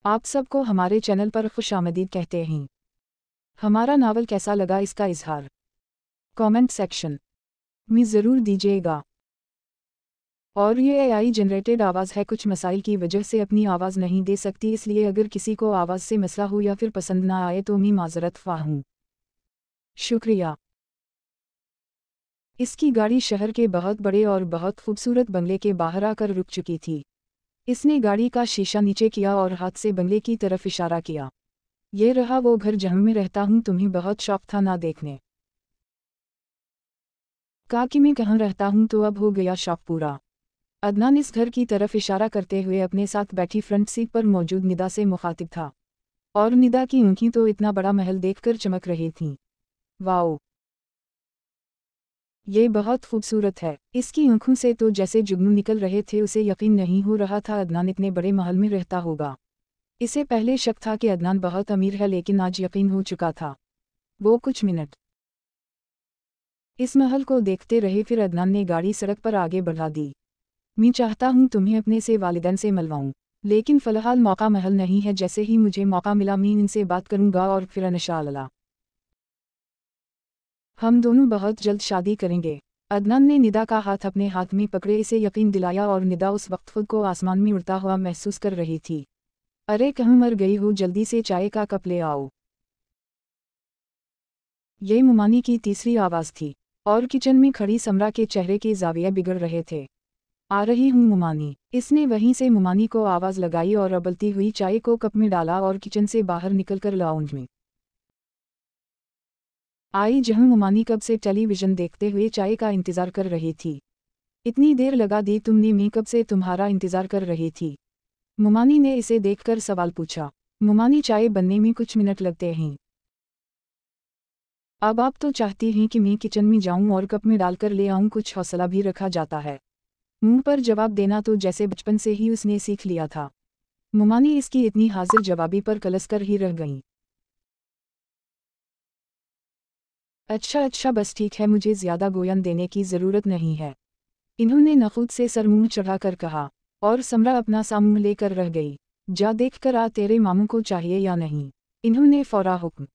आप सबको हमारे चैनल पर खुशामदीद कहते हैं। हमारा नावल कैसा लगा इसका इजहार कमेंट सेक्शन में ज़रूर दीजिएगा। और ये एआई जनरेटेड आवाज़ है, कुछ मसाइल की वजह से अपनी आवाज़ नहीं दे सकती, इसलिए अगर किसी को आवाज़ से मसला हो या फिर पसंद ना आए तो मैं माज़रत ख्वाह हूँ। शुक्रिया। इसकी गाड़ी शहर के बहुत बड़े और बहुत खूबसूरत बंगले के बाहर आकर रुक चुकी थी। इसने गाड़ी का शीशा नीचे किया और हाथ से बंगले की तरफ इशारा किया। ये रहा वो घर जहाँ मैं रहता हूँ, तुम्हें बहुत शौक था ना देखने का कि मैं कहाँ रहता हूँ, तो अब हो गया शौक पूरा। अदनान इस घर की तरफ इशारा करते हुए अपने साथ बैठी फ्रंट सीट पर मौजूद निदा से मुखातिब था, और निदा की आंखें तो इतना बड़ा महल देखकर चमक रही थीं। वाओ, ये बहुत खूबसूरत है। इसकी आंखों से तो जैसे जुगनू निकल रहे थे, उसे यकीन नहीं हो रहा था अदनान इतने बड़े महल में रहता होगा। इसे पहले शक था कि अदनान बहुत अमीर है, लेकिन आज यकीन हो चुका था। वो कुछ मिनट इस महल को देखते रहे, फिर अदनान ने गाड़ी सड़क पर आगे बढ़ा दी। मैं चाहता हूँ तुम्हें अपने से वालिदैन से मिलवाऊँ, लेकिन फ़िलहाल मौका महल नहीं है। जैसे ही मुझे मौका मिला मैं इनसे बात करूँगा और फिर इंशाअल्लाह हम दोनों बहुत जल्द शादी करेंगे। अदनान ने निदा का हाथ अपने हाथ में पकड़े इसे यकीन दिलाया, और निदा उस वक्त खुद को आसमान में उड़ता हुआ महसूस कर रही थी। अरे कहाँ मर गई हो, जल्दी से चाय का कप ले आओ। ये मुमानी की तीसरी आवाज़ थी, और किचन में खड़ी समरा के चेहरे के ज़ाविये बिगड़ रहे थे। आ रही हूँ मुमानी। इसने वहीं से मुमानी को आवाज़ लगाई और उबलती हुई चाय को कप में डाला और किचन से बाहर निकलकर लाउंज में आई, जहाँ मुमानी कब से टेलीविज़न देखते हुए चाय का इंतज़ार कर रही थी। इतनी देर लगा दी तुमने, मैं कब से तुम्हारा इंतज़ार कर रही थी। मुमानी ने इसे देखकर सवाल पूछा। मुमानी, चाय बनने में कुछ मिनट लगते हैं। अब आप तो चाहती हैं कि मैं किचन में जाऊं और कप में डालकर ले आऊं, कुछ हौसला भी रखा जाता है। मुंह पर जवाब देना तो जैसे बचपन से ही उसने सीख लिया था। मुमानी इसकी इतनी हाजिर जवाबी पर कलस कर ही रह गईं। अच्छा अच्छा, बस ठीक है, मुझे ज़्यादा गोयन देने की ज़रूरत नहीं है। इन्होंने नखुद से सर मुंह चढ़ाकर कहा, और समरा अपना सा मुंह लेकर रह गई। जा देख कर आ, तेरे मामू को चाहिए या नहीं, इन्होंने फौरा हुक्म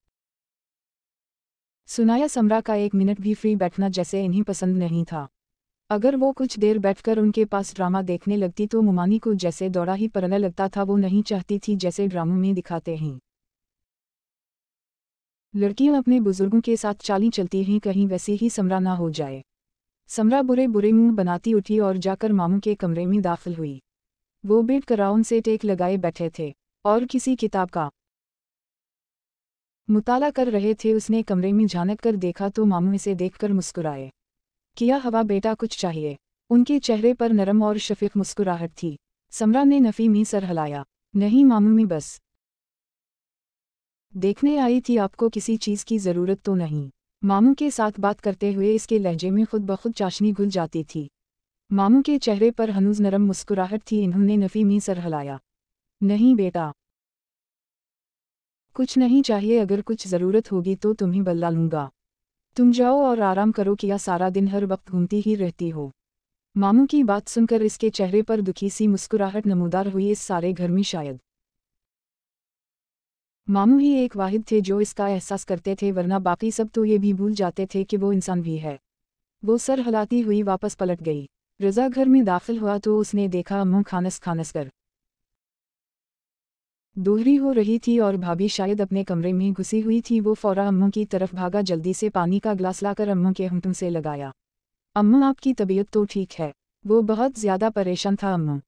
सुनाया। समरा का एक मिनट भी फ्री बैठना जैसे इन्हें पसंद नहीं था। अगर वो कुछ देर बैठकर उनके पास ड्रामा देखने लगती तो मुमानी को जैसे दौड़ा ही पड़ने लगता था। वो नहीं चाहती थी जैसे ड्रामों में दिखाते हैं लड़कियां अपने बुजुर्गों के साथ चाली चलती हैं, कहीं वैसी ही समरा ना हो जाए। समरा बुरे बुरे मुंह बनाती उठी और जाकर मामू के कमरे में दाखिल हुई। वो बेड कराउन से टेक लगाए बैठे थे और किसी किताब का मुताला कर रहे थे। उसने कमरे में झांक कर देखा तो मामू इसे देखकर मुस्कुराए। किया हवा बेटा, कुछ चाहिए? उनके चेहरे पर नरम और शफीक मुस्कुराहट थी। समरा ने नफ़ी में सर हिलाया। नहीं मामू, मैं बस देखने आई थी, आपको किसी चीज़ की ज़रूरत तो नहीं। मामू के साथ बात करते हुए इसके लहजे में खुद ब खुद चाशनी घुल जाती थी। मामू के चेहरे पर हनूज नरम मुस्कुराहट थी। इन्होंने नफ़ी में सर हिलाया। नहीं बेटा, कुछ नहीं चाहिए, अगर कुछ ज़रूरत होगी तो तुम्हें बल्ला लूँगा। तुम जाओ और आराम करो, किया सारा दिन हर वक्त घूमती ही रहती हो। मामू की बात सुनकर इसके चेहरे पर दुखी सी मुस्कुराहट नमूदार हुई। इस सारे घर में शायद मामू ही एक वाहिद थे जो इसका एहसास करते थे, वरना बाकी सब तो ये भी भूल जाते थे कि वो इंसान भी है। वो सर हिलाती हुई वापस पलट गई। रज़ा घर में दाखिल हुआ तो उसने देखा अम्मू खानस खानस कर दोहरी हो रही थी और भाभी शायद अपने कमरे में घुसी हुई थी। वो फौरा अम्मू की तरफ भागा, जल्दी से पानी का गिलास लाकर अम्मू के होंठों से लगाया। अम्मू, आपकी तबीयत तो ठीक है? वो बहुत ज़्यादा परेशान था। अम्मू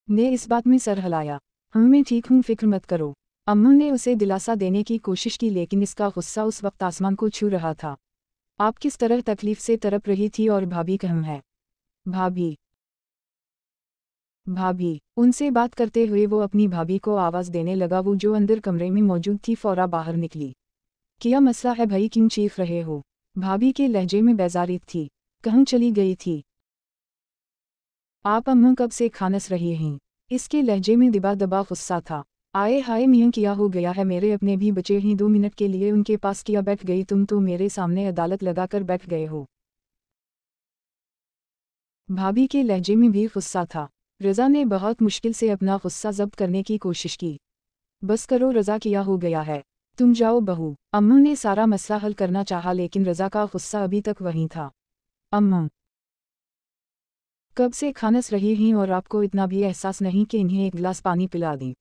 ने इस बात में सर हिलाया। मैं ठीक हूँ, फिक्र मत करो। अम्मू ने उसे दिलासा देने की कोशिश की, लेकिन इसका गुस्सा उस वक्त आसमान को छू रहा था। आप किस तरह तकलीफ से तड़प रही थी, और भाभी कहाँ है? भाभी भाभी उनसे बात करते हुए वो अपनी भाभी को आवाज़ देने लगा। वो जो अंदर कमरे में मौजूद थी फौरा बाहर निकली। क्या मसला है भाई, क्यों चीख रहे हो? भाभी के लहजे में बेजारी थी। कहाँ चली गई थी आप? अम्मू कब से खानस रही हैं? इसके लहजे में दबा दबा गुस्सा था। आए हाय मियाँ, क्या हो गया है? मेरे अपने भी बचे ही 2 मिनट के लिए उनके पास किया बैठ गई? तुम तो मेरे सामने अदालत लगाकर बैठ गए हो। भाभी के लहजे में भी गुस्सा था। रज़ा ने बहुत मुश्किल से अपना गुस्सा ज़ब्त करने की कोशिश की। बस करो रज़ा, किया हो गया है, तुम जाओ बहू। अम्मू ने सारा मसला हल करना चाहा लेकिन रज़ा का गुस्सा अभी तक वहीं था। अम्मू कब से खानस रही हैं और आपको इतना भी एहसास नहीं कि इन्हें एक गिलास पानी पिला दें।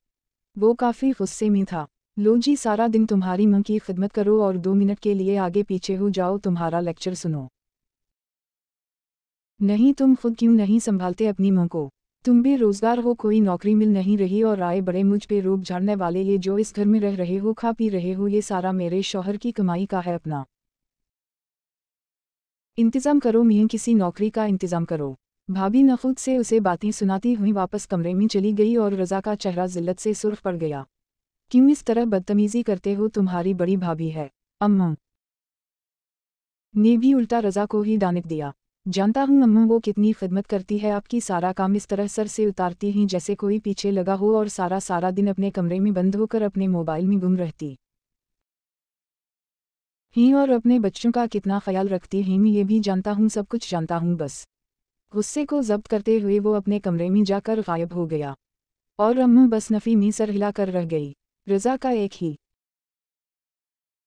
वो काफ़ी गुस्से में था। लो जी, सारा दिन तुम्हारी मां की खिदमत करो और 2 मिनट के लिए आगे पीछे हो जाओ, तुम्हारा लेक्चर सुनो। नहीं, तुम खुद क्यों नहीं संभालते अपनी मां को? तुम बेरोजगार हो, कोई नौकरी मिल नहीं रही और आए बड़े मुझ पे रूप झाड़ने वाले, ये जो इस घर में रह रहे हो, खा पी रहे हो, ये सारा मेरे शौहर की कमाई का है। अपना इंतज़ाम करो मियां, किसी नौकरी का इंतज़ाम करो। भाभी नखुद से उसे बातें सुनाती हुई वापस कमरे में चली गई और रज़ा का चेहरा जिल्लत से सुर्ख पड़ गया। क्यों इस तरह बदतमीज़ी करते हो, तुम्हारी बड़ी भाभी है। अम्मा ने भी उल्टा रज़ा को ही डांट दिया। जानता हूँ अम्मा वो कितनी खिदमत करती है आपकी, सारा काम इस तरह सर से उतारती हैं जैसे कोई पीछे लगा हो और सारा दिन अपने कमरे में बंद होकर अपने मोबाइल में गुम रहती हैं और अपने बच्चों का कितना ख्याल रखती हैं, मैं ये भी जानता हूँ, सब कुछ जानता हूँ। बस गुस्से को जब्त करते हुए वो अपने कमरे में जाकर गायब हो गया और अम्मू बस नफ़ी में सर हिलाकर रह गई। रज़ा का एक ही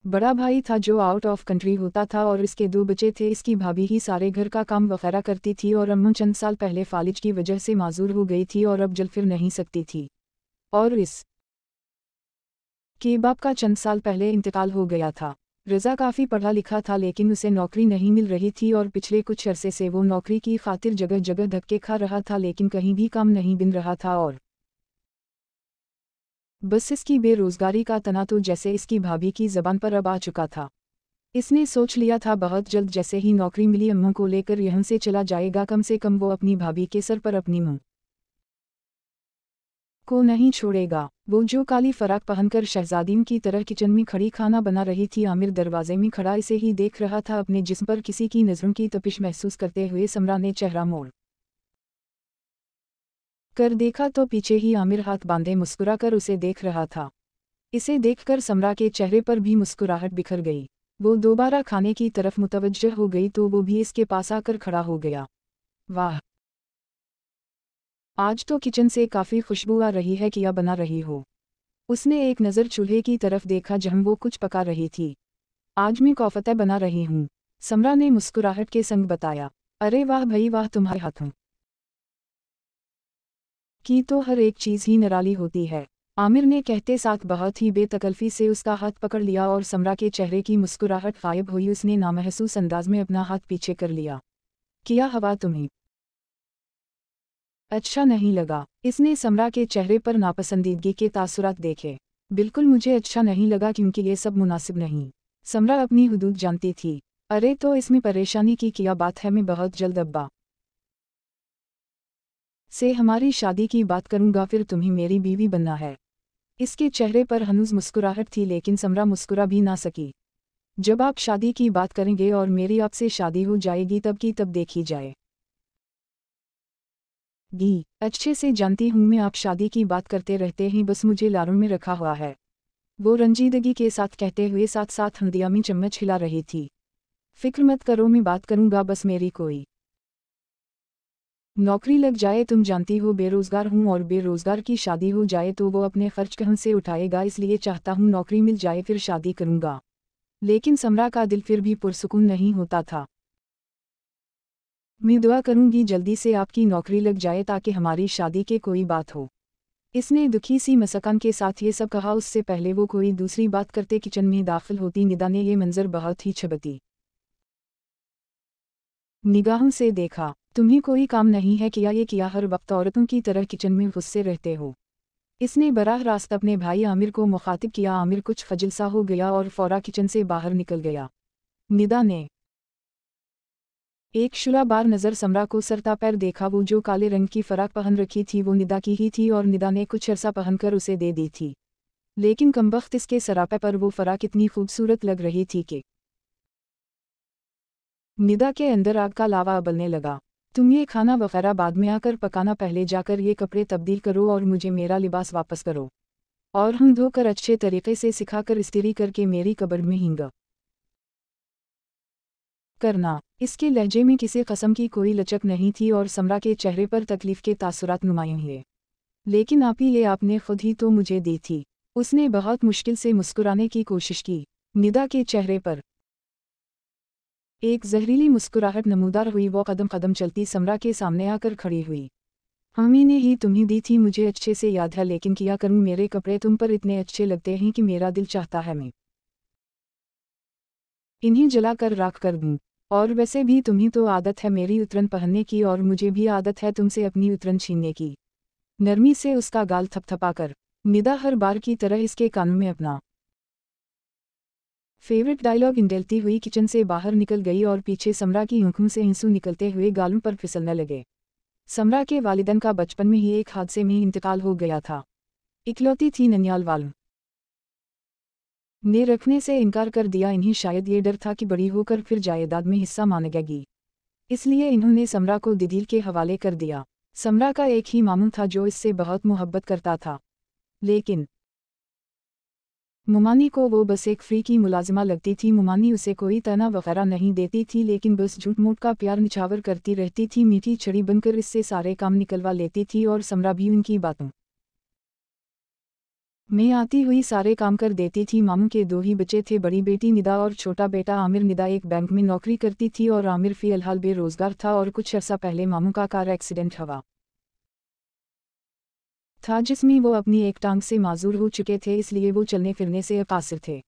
बड़ा भाई था जो आउट ऑफ कंट्री होता था और इसके 2 बच्चे थे। इसकी भाभी ही सारे घर का काम वगैरह करती थी और अम्मू चंद साल पहले फालिज की वजह से माजूर हो गई थी और अब जल फिर नहीं सकती थी। और इस के बाप का चंद साल पहले इंतकाल हो गया था। रज़ा काफ़ी पढ़ा लिखा था लेकिन उसे नौकरी नहीं मिल रही थी और पिछले कुछ अरसे से वो नौकरी की खातिर जगह जगह धक्के खा रहा था लेकिन कहीं भी काम नहीं बन रहा था और बस इसकी बेरोजगारी का तना तो जैसे इसकी भाभी की ज़बान पर अब आ चुका था। इसने सोच लिया था बहुत जल्द जैसे ही नौकरी मिली अम्मू को लेकर यहाँ से चला जाएगा, कम से कम वो अपनी भाभी के सर पर अपनी मुँह को नहीं छोड़ेगा। वो जो काली फराक पहनकर शहजादीन की तरह किचन में खड़ी खाना बना रही थी, आमिर दरवाजे में खड़ा इसे ही देख रहा था। अपने जिस्म पर किसी की नज़रों की तपिश महसूस करते हुए समरा ने चेहरा मोड़ कर देखा तो पीछे ही आमिर हाथ बांधे मुस्कुरा कर उसे देख रहा था। इसे देखकर समरा के चेहरे पर भी मुस्कुराहट बिखर गई। वो दोबारा खाने की तरफ मुतवज्जह हो गई तो वो भी इसके पास आकर खड़ा हो गया। वाह, आज तो किचन से काफ़ी खुशबू आ रही है, क्या बना रही हो? उसने एक नज़र चूल्हे की तरफ देखा जहाँ वो कुछ पका रही थी। आज मैं कोफ्ता बना रही हूँ, समरा ने मुस्कुराहट के संग बताया। अरे वाह भई वाह, तुम्हारे हाथों की तो हर एक चीज़ ही निराली होती है। आमिर ने कहते साथ बहुत ही बेतकल्फ़ी से उसका हाथ पकड़ लिया और समरा के चेहरे की मुस्कुराहट गायब हुई। उसने नामहसूस अंदाज में अपना हाथ पीछे कर लिया। क्या हवा तुम्हें अच्छा नहीं लगा? इसने समरा के चेहरे पर नापसंदीदगी के तासुरात देखे। बिल्कुल मुझे अच्छा नहीं लगा क्योंकि ये सब मुनासिब नहीं। समरा अपनी हुदूद जानती थी। अरे तो इसमें परेशानी की क्या बात है, मैं बहुत जल्द अब्बा से हमारी शादी की बात करूंगा, फिर तुम्हें मेरी बीवी बनना है। इसके चेहरे पर हनूज मुस्कुराहट थी लेकिन समरा मुस्कुरा भी ना सकी। जब आप शादी की बात करेंगे और मेरी आपसे शादी हो जाएगी तब की तब देखी जाए गी। अच्छे से जानती हूँ मैं, आप शादी की बात करते रहते हैं, बस मुझे लारों में रखा हुआ है। वो रंजीदगी के साथ कहते हुए साथ साथ हंदिया में चम्मच हिला रही थी। फिक्र मत करो, मैं बात करूंगा, बस मेरी कोई नौकरी लग जाए। तुम जानती हो बेरोजगार हूँ और बेरोजगार की शादी हो जाए तो वो अपने खर्च कहाँ से उठाएगा, इसलिए चाहता हूँ नौकरी मिल जाए फिर शादी करूंगा। लेकिन समरा का दिल फिर भी पुरसुकून नहीं होता था। मैं दुआ करूंगी जल्दी से आपकी नौकरी लग जाए ताकि हमारी शादी के कोई बात हो। इसने दुखी सी मसकान के साथ ये सब कहा। उससे पहले वो कोई दूसरी बात करते किचन में दाखिल होती निदा ने ये मंजर बहुत ही छबती निगाहों से देखा। तुम्हें कोई काम नहीं है क्या, ये किया हर वक्त औरतों की तरह किचन में गुस्से रहते हो? इसने बराह रास्त अपने भाई आमिर को मुखातिब किया। आमिर कुछ खजल सा हो गया और फौरा किचन से बाहर निकल गया। निदा ने एक शुला बार नज़र समरा को सरता पैर देखा। वो जो काले रंग की फराक पहन रखी थी वो निदा की ही थी और निदा ने कुछ अरसा पहनकर उसे दे दी थी। लेकिन कमबख्त इसके सरापे पर वो फराक इतनी खूबसूरत लग रही थी कि निदा के अंदर आग का लावा उबलने लगा। तुम ये खाना वगैरह बाद में आकर पकाना, पहले जाकर ये कपड़े तब्दील करो और मुझे मेरा लिबास वापस करो और हम धोकर अच्छे तरीके से सिखाकर इस्त्री करके मेरी कब्र में हिंगा करना। इसके लहजे में किसी कस्म की कोई लचक नहीं थी और समरा के चेहरे पर तकलीफ के तासुरात नुमायां हुए। लेकिन आप ही ये आपने खुद ही तो मुझे दी थी। उसने बहुत मुश्किल से मुस्कुराने की कोशिश की। निदा के चेहरे पर एक जहरीली मुस्कुराहट नमूदार हुई। वो कदम कदम चलती समरा के सामने आकर खड़ी हुई। हमी ने ही तुम्हें दी थी, मुझे अच्छे से याद है, लेकिन क्या करूं, मेरे कपड़े तुम पर इतने अच्छे लगते हैं कि मेरा दिल चाहता है मैं इन्हें जला कर राख कर दूं। और वैसे भी तुम्हें तो आदत है मेरी उतरन पहनने की, और मुझे भी आदत है तुमसे अपनी उतरन छीनने की। नरमी से उसका गाल थपथपाकर निदा हर बार की तरह इसके कानों में अपना फेवरेट डायलॉग इंडेलती हुई किचन से बाहर निकल गई और पीछे समरा की आंखों से आंसू निकलते हुए गालों पर फिसलने लगे। समरा के वालिदैन का बचपन में ही एक हादसे में इंतकाल हो गया था। इकलौती थी, ननियाल वालों ने रखने से इनकार कर दिया। इन्हें शायद ये डर था कि बड़ी होकर फिर जायदाद में हिस्सा मांगेगी, इसलिए इन्होंने समरा को दिदील के हवाले कर दिया। समरा का एक ही मामू था जो इससे बहुत मोहब्बत करता था, लेकिन मुमानी को वो बस एक फ्री की मुलाजिमा लगती थी। मुमानी उसे कोई तना वगैरह नहीं देती थी, लेकिन बस झूठ मूठ का प्यार निछावर करती रहती थी। मीठी छड़ी बनकर इससे सारे काम निकलवा लेती थी और समरा भी उनकी बातों में आती हुई सारे काम कर देती थी। मामू के दो ही बच्चे थे, बड़ी बेटी निदा और छोटा बेटा आमिर। निदा एक बैंक में नौकरी करती थी और आमिर फिलहाल बेरोजगार था, और कुछ अर्सा पहले मामू का कार एक्सीडेंट हुआ था, जिसमें वो अपनी एक टांग से माजूर हो चुके थे, इसलिए वो चलने फिरने से अकासिर थे।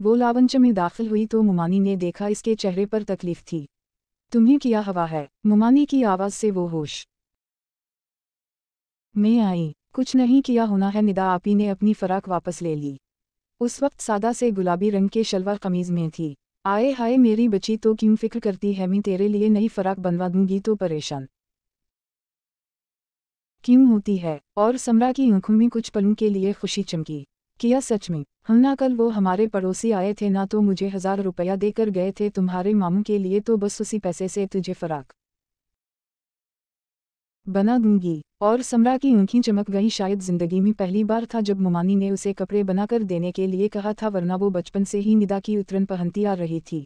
वो लावंच में दाखिल हुई तो मुमानी ने देखा इसके चेहरे पर तकलीफ थी। तुम्हें क्या हवा है? मुमानी की आवाज़ से वो होश में आई। कुछ नहीं किया होना है, निदा आपी ने अपनी फराक वापस ले ली। उस वक्त सादा से गुलाबी रंग के शलवार कमीज में थी। आए हाय मेरी बच्ची, तो क्यों फिक्र करती है, मैं तेरे लिए नई फराक बनवा दूंगी तो परेशान क्यों होती है? और समरा की आंखों में कुछ पलों के लिए खुशी चमकी। किया सच में? ना कल वो हमारे पड़ोसी आए थे ना, तो मुझे 1000 रुपया देकर गए थे तुम्हारे मामू के लिए, तो बस उसी पैसे से तुझे फराक बना दूंगी। और समरा की आंखें चमक गई। शायद जिंदगी में पहली बार था जब मुमानी ने उसे कपड़े बनाकर देने के लिए कहा था, वरना वो बचपन से ही निदा की उतरन पहनती आ रही थी।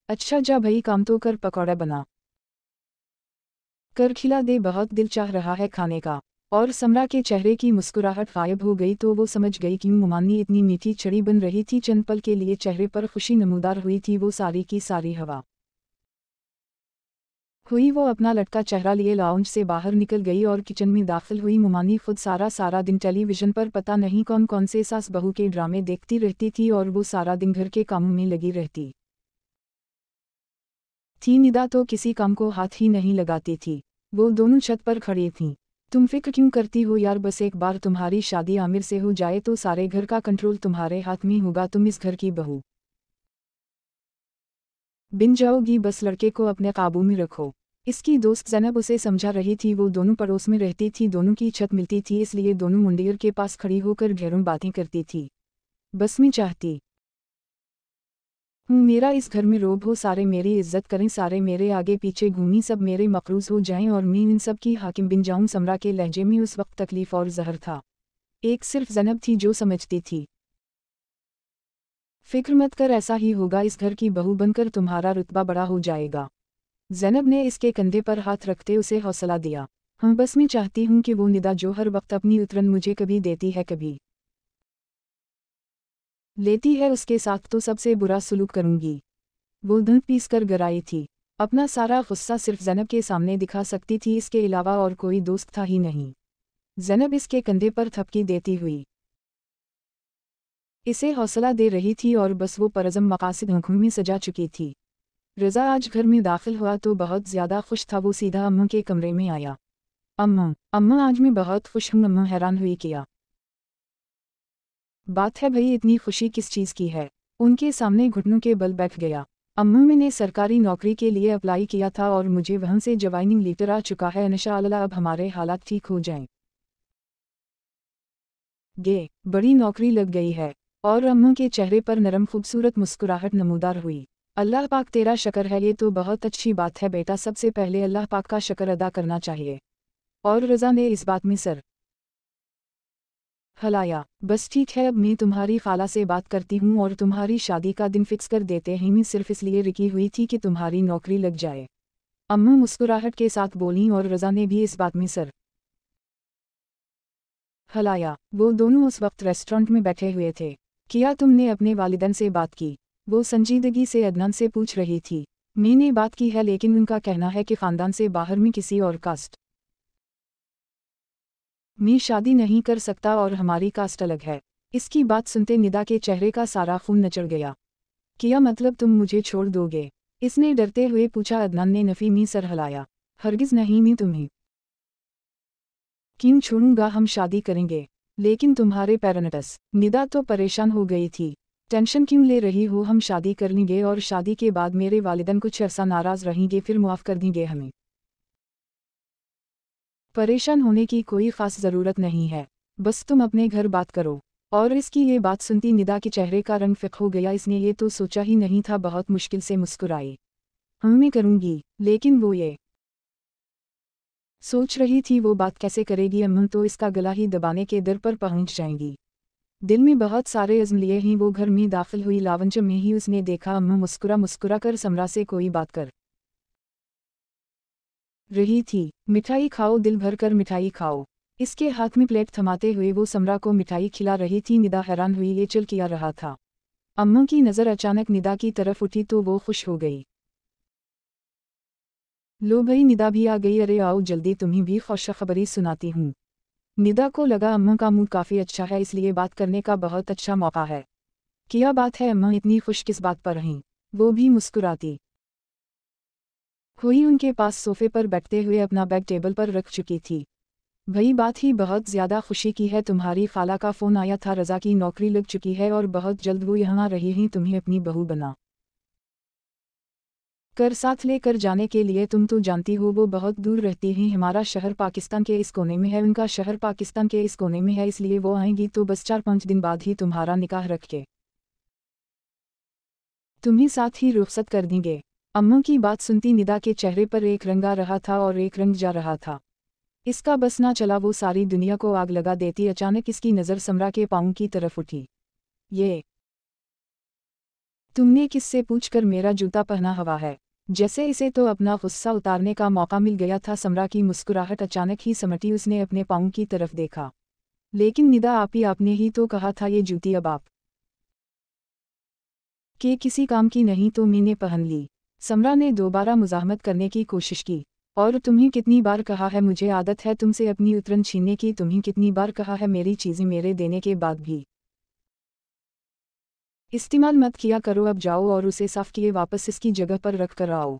अच्छा जा भई, काम तो कर, पकौड़ा बना कर खिला दे, बहुत दिल चाह रहा है खाने का। और समरा के चेहरे की मुस्कुराहट गायब हो गई तो वो समझ गई क्यों मुमानी इतनी मीठी छड़ी बन रही थी। चंद पल के लिए चेहरे पर खुशी नमूदार हुई थी। वो सारी की सारी हवा हुई। वो अपना लटका चेहरा लिए लाउंज से बाहर निकल गई और किचन में दाखिल हुई। मुमानी खुद सारा दिन टेलीविजन पर पता नहीं कौन कौन से सास बहू के ड्रामे देखती रहती थी, और वो सारा दिन घर के कामों में लगी रहती थी। निदा तो किसी काम को हाथ ही नहीं लगाती थी। वो दोनों छत पर खड़ी थीं। तुम फिक्र क्यों करती हो यार, बस एक बार तुम्हारी शादी आमिर से हो जाए तो सारे घर का कंट्रोल तुम्हारे हाथ में होगा। तुम इस घर की बहू बिन जाओगी, बस लड़के को अपने काबू में रखो। इसकी दोस्त ज़ैनब उसे समझा रही थी। वो दोनों पड़ोस में रहती थी, दोनों की छत मिलती थी, इसलिए दोनों मुंडियर के पास खड़ी होकर ढेरों बातें करती थी। बस मैं चाहती हूँ मेरा इस घर में रोब हो, सारे मेरी इज्जत करें, सारे मेरे आगे पीछे घूमी, सब मेरे मकरूज हो जाएं और मैं इन सब की हाकिम बिन जाऊं। समरा के लहजे में उस वक्त तकलीफ और जहर था। एक सिर्फ ज़ैनब थी जो समझती थी, फिक्र मत कर, ऐसा ही होगा, इस घर की बहू बनकर तुम्हारा रुतबा बड़ा हो जाएगा। ज़ैनब ने इसके कंधे पर हाथ रखते उसे हौसला दिया। हम बस मैं चाहती हूँ कि वो निदा जो हर वक्त अपनी उतरन मुझे कभी देती है कभी लेती है, उसके साथ तो सबसे बुरा सलूक करूंगी। वो धन पीस कर गराई थी। अपना सारा गुस्सा सिर्फ ज़ैनब के सामने दिखा सकती थी, इसके अलावा और कोई दोस्त था ही नहीं। ज़ैनब इसके कंधे पर थपकी देती हुई इसे हौसला दे रही थी, और बस वो परज़म मकासिद आंखों में सजा चुकी थी। रज़ा आज घर में दाखिल हुआ तो बहुत ज़्यादा खुश था। वो सीधा अम्मा के कमरे में आया। अम्मा आज मैं बहुत खुश हूँ। अम्मा हैरान हुई। क्या बात है भई, इतनी खुशी किस चीज़ की है? उनके सामने घुटनों के बल बैठ गया। अम्मा मैंने सरकारी नौकरी के लिए अप्लाई किया था और मुझे वहाँ से ज्वाइनिंग लेटर आ चुका है। इंशाअल्लाह अब हमारे हालात ठीक हो जाएं। बड़ी नौकरी लग गई है। और अम्मा के चेहरे पर नरम खूबसूरत मुस्कुराहट नमूदार हुई। अल्लाह पाक तेरा शक्र है, ये तो बहुत अच्छी बात है बेटा, सबसे पहले अल्लाह पाक का शक्र अदा करना चाहिए। और रज़ा ने इस बात में सर हलाया, बस ठीक है, अब मैं तुम्हारी खाला से बात करती हूँ और तुम्हारी शादी का दिन फिक्स कर देते हैं। मैं सिर्फ इसलिए रुकी हुई थी कि तुम्हारी नौकरी लग जाए। अम्मू मुस्कुराहट के साथ बोलीं और रज़ा ने भी इस बात में सर हलाया। वो दोनों उस वक्त रेस्टोरेंट में बैठे हुए थे। क्या तुमने अपने वालिदैन से बात की? वो संजीदगी से अदनान से पूछ रही थी। मैंने बात की है, लेकिन उनका कहना है कि ख़ानदान से बाहर में किसी और कास्ट मैं शादी नहीं कर सकता और हमारी कास्ट अलग है। इसकी बात सुनते निदा के चेहरे का सारा खून नचड़ गया। क्या मतलब तुम मुझे छोड़ दोगे? इसने डरते हुए पूछा। अदनान ने नफ़ी में सर हिलाया। हरगिज़ नहीं, मैं तुम्हें क्यों छोड़ूंगा, हम शादी करेंगे। लेकिन तुम्हारे पेरेंट्स। निदा तो परेशान हो गई थी। टेंशन क्यों ले रही हो, हम शादी कर लेंगे और शादी के बाद मेरे वालिदैन कुछ अरसा नाराज़ रहेंगे, फिर मुआफ़ कर देंगे हमें। परेशान होने की कोई ख़ास ज़रूरत नहीं है, बस तुम अपने घर बात करो। और इसकी ये बात सुनती निदा के चेहरे का रंग फ़िक हो गया। इसने ये तो सोचा ही नहीं था। बहुत मुश्किल से मुस्कुराई। मैं करूँगी, लेकिन वो ये सोच रही थी वो बात कैसे करेगी। अम्म तो इसका गला ही दबाने के दर पर पहुंच जाएंगी। दिल में बहुत सारे अज़्म लिए ही वो घर में दाखिल हुई। लावंच में ही उसने देखा अम्म मुस्कुरा मुस्कुरा कर समरा से कोई बात कर रही थी। मिठाई खाओ, दिल भर कर मिठाई खाओ। इसके हाथ में प्लेट थमाते हुए वो समरा को मिठाई खिला रही थी। निदा हैरान हुई, ये चल किया रहा था। अम्मा की नज़र अचानक निदा की तरफ उठी तो वो खुश हो गई। लो भई, निदा भी आ गई। अरे आओ जल्दी, तुम्हें भी खुशखबरी सुनाती हूँ। निदा को लगा अम्मा का मूड काफ़ी अच्छा है, इसलिए बात करने का बहुत अच्छा मौका है। क्या बात है अम्मा, इतनी खुश किस बात पर रहीं? वो भी मुस्कुराती हुई उनके पास सोफे पर बैठते हुए अपना बैग टेबल पर रख चुकी थी। भई बात ही बहुत ज़्यादा खुशी की है। तुम्हारी खाला का फ़ोन आया था, रज़ा की नौकरी लग चुकी है और बहुत जल्द वो यहाँ रही हैं तुम्हें अपनी बहू बना कर साथ लेकर जाने के लिए। तुम तो जानती हो वो बहुत दूर रहती हैं, हमारा शहर पाकिस्तान के इस कोने में है, उनका शहर पाकिस्तान के इस कोने में है, इसलिए वो आएंगी तो बस 4-5 दिन बाद ही तुम्हारा निकाह रख के तुम्हें साथ ही रुखसत कर देंगे। अम्मा की बात सुनती निदा के चेहरे पर एक रंग आ रहा था और एक रंग जा रहा था। इसका बस ना चला, वो सारी दुनिया को आग लगा देती। अचानक इसकी नज़र समरा के पाँव की तरफ उठी। ये तुमने किससे पूछकर मेरा जूता पहना हुआ है? जैसे इसे तो अपना गुस्सा उतारने का मौका मिल गया था। समरा की मुस्कुराहट अचानक ही समटी। उसने अपने पाँव की तरफ देखा। लेकिन निदा आपने ही तो कहा था ये जूती अब आप के किसी काम की नहीं, तो मैंने पहन ली। समरा ने दोबारा मुज़ाहमत करने की कोशिश की। और तुम्हें कितनी बार कहा है, मुझे आदत है तुमसे अपनी उतरन छीनने की। तुम्हें कितनी बार कहा है मेरी चीज़ें मेरे देने के बाद भी इस्तेमाल मत किया करो। अब जाओ और उसे साफ किए वापस इसकी जगह पर रख कर आओ।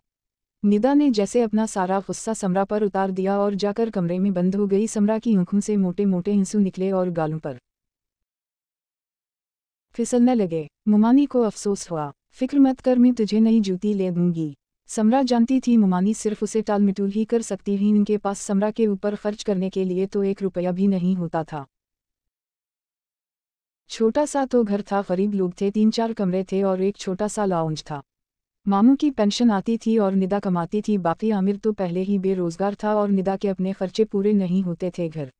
निदा ने जैसे अपना सारा गुस्सा समरा पर उतार दिया और जाकर कमरे में बंद हो गई। समरा की आंखों से मोटे मोटे आंसू निकले और गालों पर फिसलने लगे। मुमानी को अफसोस हुआ। फिक्र मत कर, मैं तुझे नई जूती ले दूंगी। समरा जानती थी मुमानी सिर्फ उसे टाल मटोल ही कर सकती ही। इनके पास समरा के ऊपर खर्च करने के लिए तो 1 रुपया भी नहीं होता था। छोटा सा तो घर था, गरीब लोग थे, 3-4 कमरे थे और एक छोटा सा लाउंज था। मामू की पेंशन आती थी और निदा कमाती थी, बाकी आमिर तो पहले ही बेरोजगार था और निदा के अपने खर्चे पूरे नहीं होते थे। घर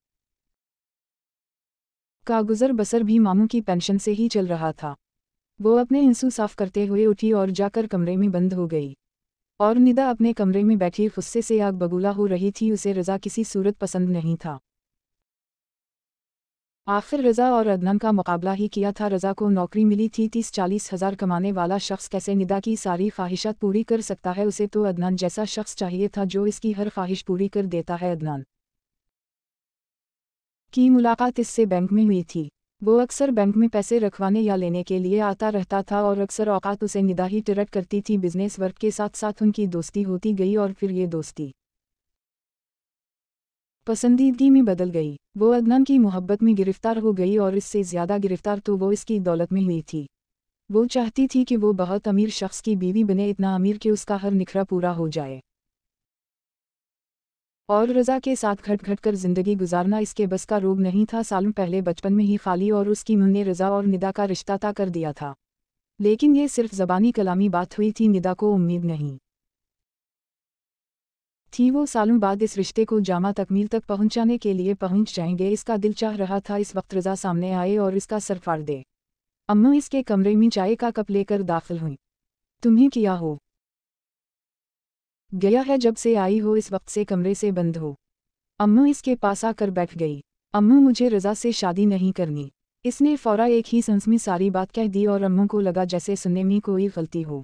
का गुजर बसर भी मामू की पेंशन से ही चल रहा था। वो अपने आंसू साफ करते हुए उठी और जाकर कमरे में बंद हो गई। और निदा अपने कमरे में बैठी गुस्से से आग बबूला हो रही थी। उसे रज़ा किसी सूरत पसंद नहीं था। आखिर रज़ा और अदनान का मुकाबला ही किया था। रज़ा को नौकरी मिली थी, 30-40 हज़ार कमाने वाला शख्स कैसे निदा की सारी ख्वाहिशात पूरी कर सकता है? उसे तो अदनान जैसा शख्स चाहिए था जो इसकी हर ख्वाहिश पूरी कर देता है। अदनान की मुलाकात इससे बैंक में हुई थी। वो अक्सर बैंक में पैसे रखवाने या लेने के लिए आता रहता था और अक्सर औकात उसे निदा ही टिरट करती थी। बिजनेस वर्क के साथ साथ उनकी दोस्ती होती गई और फिर ये दोस्ती पसंदीदगी में बदल गई। वो अदनान की मोहब्बत में गिरफ्तार हो गई और इससे ज़्यादा गिरफ्तार तो वो इसकी दौलत में हुई थी। वो चाहती थी कि वो बहुत अमीर शख्स की बीवी बने, इतना अमीर कि उसका हर निखरा पूरा हो जाए। और रज़ा के साथ घट घट कर ज़िंदगी गुजारना इसके बस का रोग नहीं था। सालों पहले बचपन में ही खाली और उसकी मां ने रज़ा और निदा का रिश्ता तय कर दिया था। लेकिन ये सिर्फ ज़बानी कलामी बात हुई थी, निदा को उम्मीद नहीं थी। वो सालों बाद इस रिश्ते को जामा तकमील तक पहुंचाने के लिए पहुंच जाएंगे। इसका दिल चाह रहा था इस वक्त रज़ा सामने आए और इसका सर फाड़ दे। अम्मू इसके कमरे में चाय का कप लेकर दाखिल हुई। तुम्हें किया हो गया है, जब से आई हो इस वक्त से कमरे से बंद हो। अम्मू इसके पास आकर बैठ गई। अम्मू, मुझे रज़ा से शादी नहीं करनी। इसने फौरा एक ही सांस में सारी बात कह दी और अम्मू को लगा जैसे सुनने में कोई गलती हो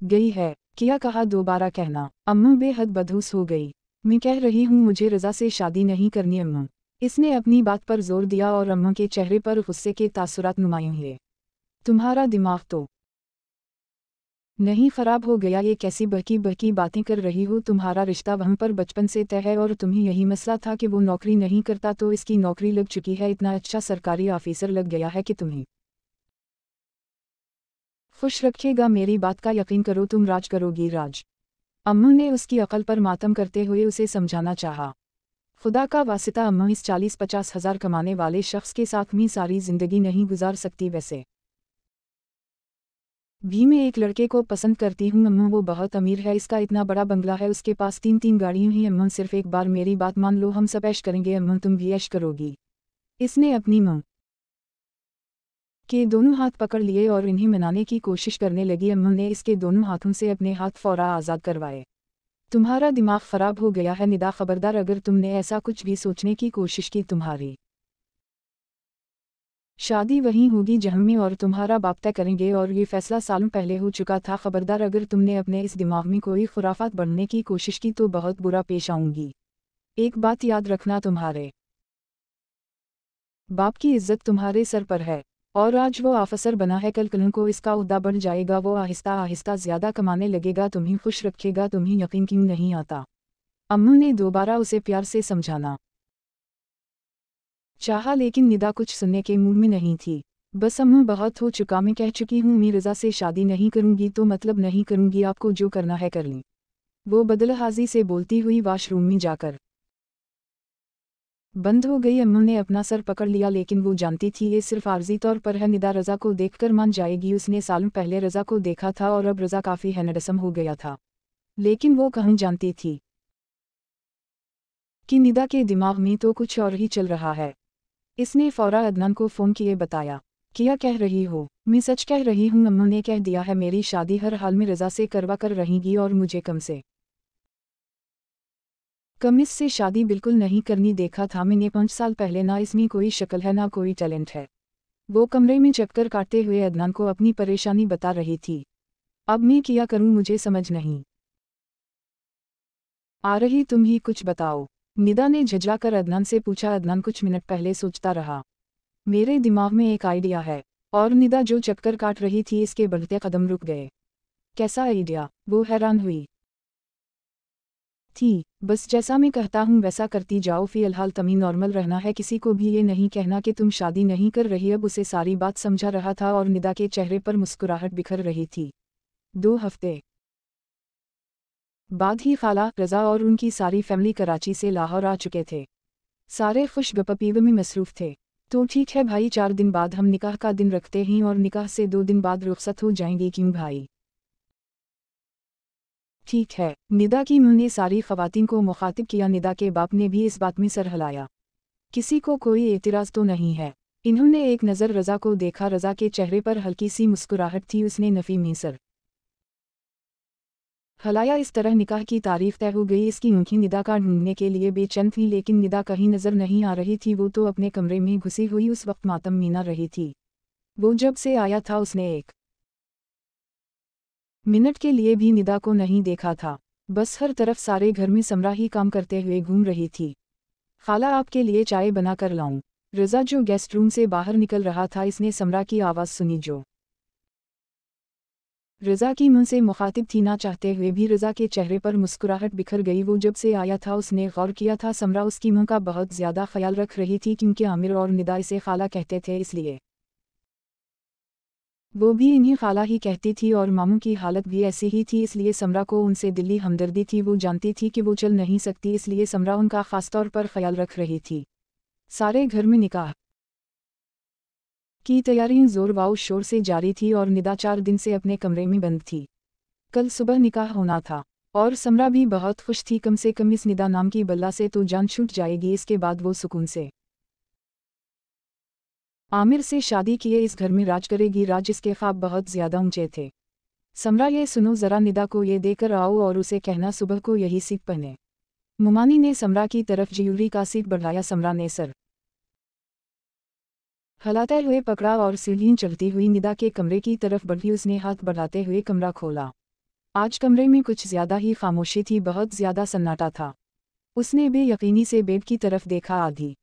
गई है। क्या कहा, दोबारा कहना। अम्मू बेहद बदहूस हो गई। मैं कह रही हूँ मुझे रज़ा से शादी नहीं करनी अम्मू। इसने अपनी बात पर जोर दिया और अम्मू के चेहरे पर गुस्से के तासुरात नुमायां हुए। तुम्हारा दिमाग तो नहीं खराब हो गया? ये कैसी बहकी बहकी बातें कर रही हो? तुम्हारा रिश्ता वहाँ पर बचपन से तय है और तुम्हें यही मसला था कि वो नौकरी नहीं करता तो इसकी नौकरी लग चुकी है। इतना अच्छा सरकारी ऑफिसर लग गया है कि तुम्हें खुश रखेगा। मेरी बात का यकीन करो, तुम राज करोगी राज। अम्मू ने उसकी अकल पर मातम करते हुए उसे समझाना चाहा। खुदा का वास्ता अम्मू, इस 40-50 हज़ार कमाने वाले शख्स के साथ में सारी ज़िंदगी नहीं गुजार सकती। वैसे भी मैं एक लड़के को पसंद करती हूँ अम्मू, वो बहुत अमीर है, इसका इतना बड़ा बंगला है, उसके पास 3-3 गाड़ियाँ हैं। अम्मू, सिर्फ एक बार मेरी बात मान लो, हम सब ऐश करेंगे। अम्मू, तुम भी ऐश करोगी। इसने अपनी माँ के दोनों हाथ पकड़ लिए और इन्हें मनाने की कोशिश करने लगी। अम्मू ने इसके दोनों हाथों से अपने हाथ फौरा आज़ाद करवाए। तुम्हारा दिमाग ख़राब हो गया है निदा, खबरदार अगर तुमने ऐसा कुछ भी सोचने की कोशिश की, तुम्हारी शादी वहीं होगी जहाँ मैं और तुम्हारा बाप तय करेंगे और ये फैसला सालों पहले हो चुका था। खबरदार अगर तुमने अपने इस दिमाग में कोई खुराफात बढ़ने की कोशिश की तो बहुत बुरा पेश आऊंगी। एक बात याद रखना, तुम्हारे बाप की इज्जत तुम्हारे सर पर है और आज वो ऑफिसर बना है, कल को इसका ओहदा बढ़ जाएगा। वो आहिस्ता आहिस्ता ज़्यादा कमाने लगेगा, तुम्हें खुश रखेगा। तुम्हें यकीन क्यों नहीं आता? अम्मू ने दोबारा उसे प्यार से समझाना चाहा, लेकिन निदा कुछ सुनने के मूड में नहीं थी। बस अम्मू, बहुत हो चुका, मैं कह चुकी हूँ मैं रज़ा से शादी नहीं करूँगी तो मतलब नहीं करूँगी। आपको जो करना है कर लें। वो बदलहाजी से बोलती हुई वाशरूम में जाकर बंद हो गई। अम्मू ने अपना सर पकड़ लिया, लेकिन वो जानती थी ये सिर्फ आर्जी तौर पर है। निदा रज़ा को देखकर मान जाएगी। उसने सालों पहले रज़ा को देखा था और अब रज़ा काफ़ी हैंडसम हो गया था, लेकिन वो कहीं जानती थी कि निदा के दिमाग में तो कुछ और ही चल रहा है। इसने फौरा अदनान को फ़ोन किए बताया। क्या कह रही हो? मैं सच कह रही हूँ अम्मू ने कह दिया है, मेरी शादी हर हाल में रज़ा से करवा कर रहेगी और मुझे कम से कम इससे शादी बिल्कुल नहीं करनी। देखा था मैंने 5 साल पहले, ना इसमें कोई शक्ल है ना कोई टैलेंट है। वो कमरे में चक्कर काटते हुए अदनान को अपनी परेशानी बता रही थी। अब मैं क्या करूँ, मुझे समझ नहीं आ रही, तुम ही कुछ बताओ। निदा ने झिझलाकर अदनान से पूछा। अदनान कुछ मिनट पहले सोचता रहा। मेरे दिमाग में एक आइडिया है। और निदा जो चक्कर काट रही थी इसके बढ़ते कदम रुक गए। कैसा आइडिया? वो हैरान हुई थी। बस जैसा मैं कहता हूँ वैसा करती जाओ, फिलहाल तुम्हें नॉर्मल रहना है, किसी को भी ये नहीं कहना कि तुम शादी नहीं कर रही। अब उसे सारी बात समझा रहा था और निदा के चेहरे पर मुस्कुराहट बिखर रही थी। 2 हफ्ते बाद ही खाला, रज़ा और उनकी सारी फैमिली कराची से लाहौर आ चुके थे। सारे खुश गप्पीब में मसरूफ़ थे। तो ठीक है भाई, 4 दिन बाद हम निकाह का दिन रखते हैं और निकाह से 2 दिन बाद रुखसत हो जाएंगी। क्यों भाई? ठीक है। निदा की मां ने सारी ख़वातीन को मुखातिब किया। निदा के बाप ने भी इस बात में सर हिलाया। किसी को कोई एतराज़ तो नहीं है? इन्होंने एक नज़र रज़ा को देखा। रज़ा के चेहरे पर हल्की सी मुस्कुराहट थी। उसने नफ़ी में सर हिलाया। इस तरह निकाह की तारीख तय हो गई। इसकी आंखें निदा का ढूंढने के लिए बेचैन थीं, लेकिन निदा कहीं नज़र नहीं आ रही थी। वो तो अपने कमरे में घुसी हुई उस वक्त मातम मीना रही थी। वो जब से आया था उसने एक मिनट के लिए भी निदा को नहीं देखा था। बस हर तरफ सारे घर में समरा ही काम करते हुए घूम रही थी। खाला, आपके लिए चाय बना कर लाऊं? रज़ा जो गेस्ट रूम से बाहर निकल रहा था, इसने समरा की आवाज़ सुनी जो रज़ा की मुंह से मुखातिब थी। ना चाहते हुए भी रज़ा के चेहरे पर मुस्कुराहट बिखर गई। वो जब से आया था उसने गौर किया था समरा उसकी मुंह का बहुत ज़्यादा ख्याल रख रही थी, क्योंकि आमिर और निदा इसे खाला कहते थे, इसलिए वो भी इन्हें खाला ही कहती थी। और मामू की हालत भी ऐसी ही थी, इसलिए समरा को उनसे दिली हमदर्दी थी। वो जानती थी कि वो चल नहीं सकती, इसलिए समरा उनका ख़ासतौर पर ख्याल रख रही थी। सारे घर में निकाह की तैयारियां ज़ोर व शोर से जारी थी और निदा 4 दिन से अपने कमरे में बंद थी। कल सुबह निकाह होना था। और समरा भी बहुत खुश थी, कम से कम इस निदा नाम की बल्ला से तो जान छूट जाएगी, इसके बाद वो सुकून से आमिर से शादी किए इस घर में राज करेगी। राज इसके ख्वाब बहुत ज्यादा ऊंचे थे। समरा ये सुनो ज़रा, निदा को ये देकर आओ और उसे कहना सुबह को यही सीट पहने। मुमानी ने समरा की तरफ ज्यूलरी का सीट बढ़ाया। समरा ने सर हिलाते हुए पकड़ा और सीढ़ियां चढ़ती हुई निदा के कमरे की तरफ बढ़ी। उसने हाथ बढ़ाते हुए कमरा खोला। आज कमरे में कुछ ज्यादा ही खामोशी थी, बहुत ज्यादा सन्नाटा था। उसने बेयकीनी से बेड की तरफ देखा। आधी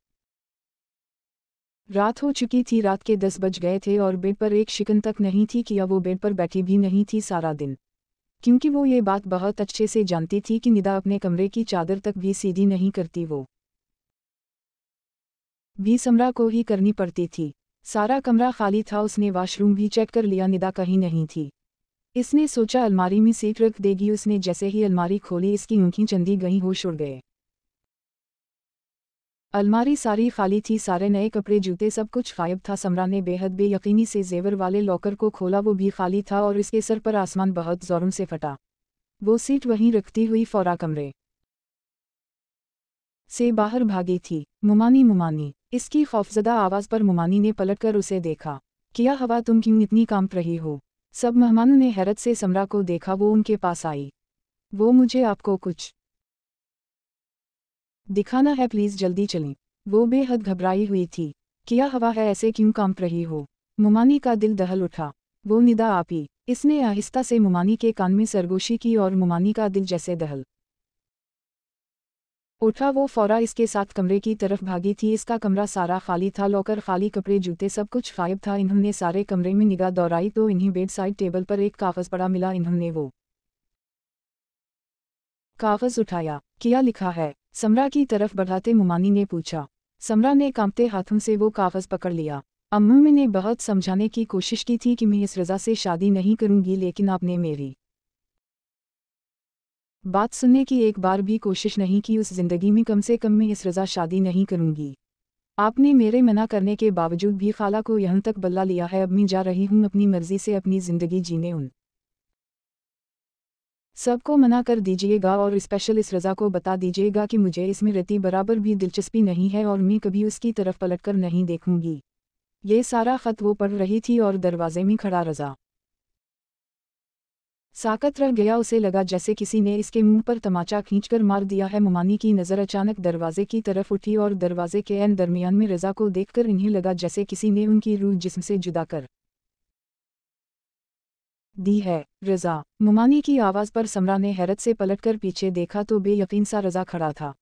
रात हो चुकी थी, रात के 10 बज गए थे और बेड पर एक शिकन तक नहीं थी कि अब वो बेड पर बैठी भी नहीं थी सारा दिन, क्योंकि वो ये बात बहुत अच्छे से जानती थी कि निदा अपने कमरे की चादर तक भी सीधी नहीं करती, वो भी समरा को ही करनी पड़ती थी। सारा कमरा खाली था। उसने वॉशरूम भी चेक कर लिया, निदा कहीं नहीं थी। इसने सोचा अलमारी में सीट रख देगी। उसने जैसे ही अलमारी खोली, इसकी आंखें चंदी गईं, होश उड़ गए। अलमारी सारी खाली थी, सारे नए कपड़े, जूते, सब कुछ गायब था। समरा ने बेहद बेयकीनी से जेवर वाले लॉकर को खोला, वो भी खाली था और इसके सर पर आसमान बहुत जोरों से फटा। वो सीट वहीं रखती हुई फौरा कमरे से बाहर भागी थी। मुमानी, मुमानी, इसकी खौफजदा आवाज पर मुमानी ने पलटकर उसे देखा। क्या हवा, तुम क्यों इतनी कांप रही हो? सब मेहमानों ने हैरत से समरा को देखा। वो उनके पास आई। वो मुझे आपको कुछ दिखाना है, प्लीज जल्दी चलें। वो बेहद घबराई हुई थी। क्या हवा है, ऐसे क्यों कांप रही हो? मुमानी का दिल दहल उठा। वो निदा आपी। इसने आहिस्ता से मुमानी के कान में सरगोशी की और मुमानी का दिल जैसे दहल उठा। वो फौरा इसके साथ कमरे की तरफ भागी थी। इसका कमरा सारा खाली था, लॉकर खाली, कपड़े, जूते, सब कुछ गायब था। इन्होंने सारे कमरे में निगाह दौड़ाई तो इन्हीं बेड साइड टेबल पर एक कागज पड़ा मिला। इन्होंने वो कागज उठाया। क्या लिखा है? समरा की तरफ बढ़ाते मुमानी ने पूछा। समरा ने कांपते हाथों से वो कागज पकड़ लिया। अम्मू, मैंने बहुत समझाने की कोशिश की थी कि मैं इस रज़ा से शादी नहीं करूंगी, लेकिन आपने मेरी बात सुनने की एक बार भी कोशिश नहीं की। उस जिंदगी में कम से कम मैं इस रज़ा शादी नहीं करूंगी। आपने मेरे मना करने के बावजूद भी खाला को यहाँ तक बल्ला लिया है। अब मैं जा रही हूँ अपनी मर्जी से अपनी जिंदगी जीने। उन सबको मना कर दीजिएगा और स्पेशल इस रज़ा को बता दीजिएगा कि मुझे इसमें रत्ती बराबर भी दिलचस्पी नहीं है और मैं कभी उसकी तरफ पलटकर नहीं देखूंगी। ये सारा खत वो पढ़ रही थी और दरवाजे में खड़ा रज़ा साकत रह गया। उसे लगा जैसे किसी ने इसके मुंह पर तमाचा खींचकर मार दिया है। मुमानी की नज़र अचानक दरवाजे की तरफ उठी और दरवाजे के ऐन दरमियान में रज़ा को देखकर इन्हें लगा जैसे किसी ने उनकी रूह जिस्म से जुदा कर दी है। रज़ा, मुमानी की आवाज़ पर समरा ने हैरत से पलटकर पीछे देखा तो बेयकीन सा रज़ा खड़ा था।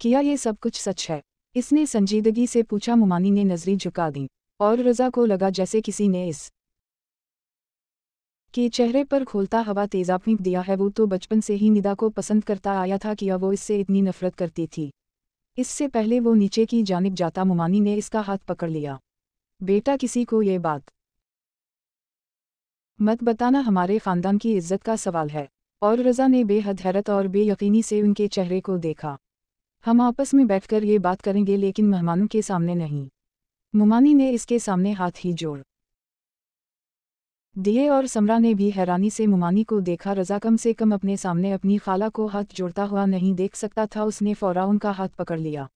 क्या ये सब कुछ सच है? इसने संजीदगी से पूछा। मुमानी ने नजरें झुका दी और रज़ा को लगा जैसे किसी ने इस के चेहरे पर खोलता हवा तेजाब फेंक दिया है। वो तो बचपन से ही निदा को पसंद करता आया था, किया वो इससे इतनी नफरत करती थी। इससे पहले वो नीचे की जानिब जाता, मुमानी ने इसका हाथ पकड़ लिया। बेटा, किसी को ये बात मत बताना, हमारे खानदान की इज्जत का सवाल है। और रज़ा ने बेहद हैरत और बेयकीनी से उनके चेहरे को देखा। हम आपस में बैठकर ये बात करेंगे, लेकिन मेहमानों के सामने नहीं। मुमानी ने इसके सामने हाथ ही जोड़ दिए और समरा ने भी हैरानी से मुमानी को देखा। रज़ा कम से कम अपने सामने अपनी खाला को हाथ जोड़ता हुआ नहीं देख सकता था। उसने फौरा उनका हाथ पकड़ लिया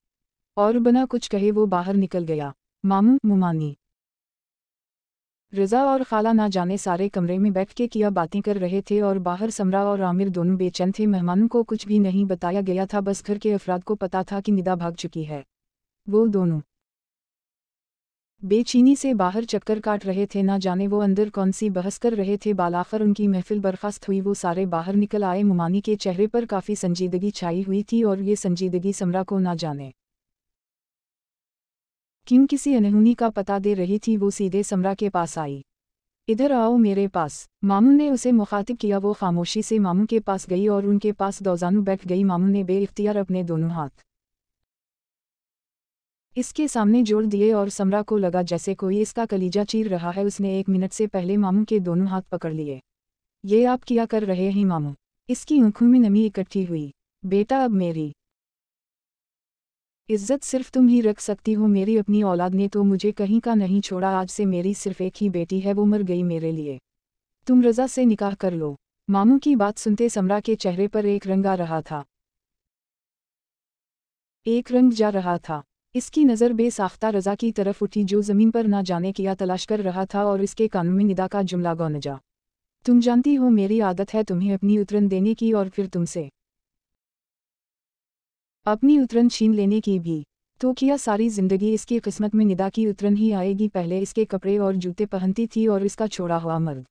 और बिना कुछ कहे वो बाहर निकल गया। मामू, मुमानी, रज़ा और खाला ना जाने सारे कमरे में बैठ के क्या बातें कर रहे थे और बाहर समरा और आमिर दोनों बेचैन थे। मेहमानों को कुछ भी नहीं बताया गया था, बस घर के अफराद को पता था कि निदा भाग चुकी है। वो दोनों बेचैनी से बाहर चक्कर काट रहे थे, ना जाने वो अंदर कौन सी बहस कर रहे थे। बालाखर उनकी महफिल बर्खास्त हुई, वो सारे बाहर निकल आए। मुमानी के चेहरे पर काफ़ी संजीदगी छाई हुई थी और ये संजीदगी समरा को ना जाने क्यों किसी अनहोनी का पता दे रही थी। वो सीधे समरा के पास आई। इधर आओ मेरे पास, मामू ने उसे मुखातिब किया। वो खामोशी से मामू के पास गई और उनके पास दौजानू बैठ गई। मामू ने बेइख्तियार अपने दोनों हाथ इसके सामने जोड़ दिए और समरा को लगा जैसे कोई इसका कलीजा चीर रहा है। उसने 1 मिनट से पहले मामू के दोनों हाथ पकड़ लिए। ये आप क्या कर रहे हैं मामू? इसकी आंखों में नमी इकट्ठी हुई। बेटा, अब मेरी इज्जत सिर्फ तुम ही रख सकती हो। मेरी अपनी औलाद ने तो मुझे कहीं का नहीं छोड़ा। आज से मेरी सिर्फ एक ही बेटी है, वो मर गई मेरे लिए। तुम रज़ा से निकाह कर लो। मामू की बात सुनते समरा के चेहरे पर एक रंग आ रहा था, एक रंग जा रहा था। इसकी नज़र बेसाख्ता रज़ा की तरफ उठी जो ज़मीन पर ना जाने क्या तलाश कर रहा था और इसके कान में निदा का जुमला गौनजा। तुम जानती हो मेरी आदत है तुम्हें अपनी उतरन देने की और फिर तुमसे अपनी उतरन छीन लेने की भी। तो किया सारी जिंदगी इसकी किस्मत में निदा की उतरन ही आएगी। पहले इसके कपड़े और जूते पहनती थी और इसका छोड़ा हुआ मर्द।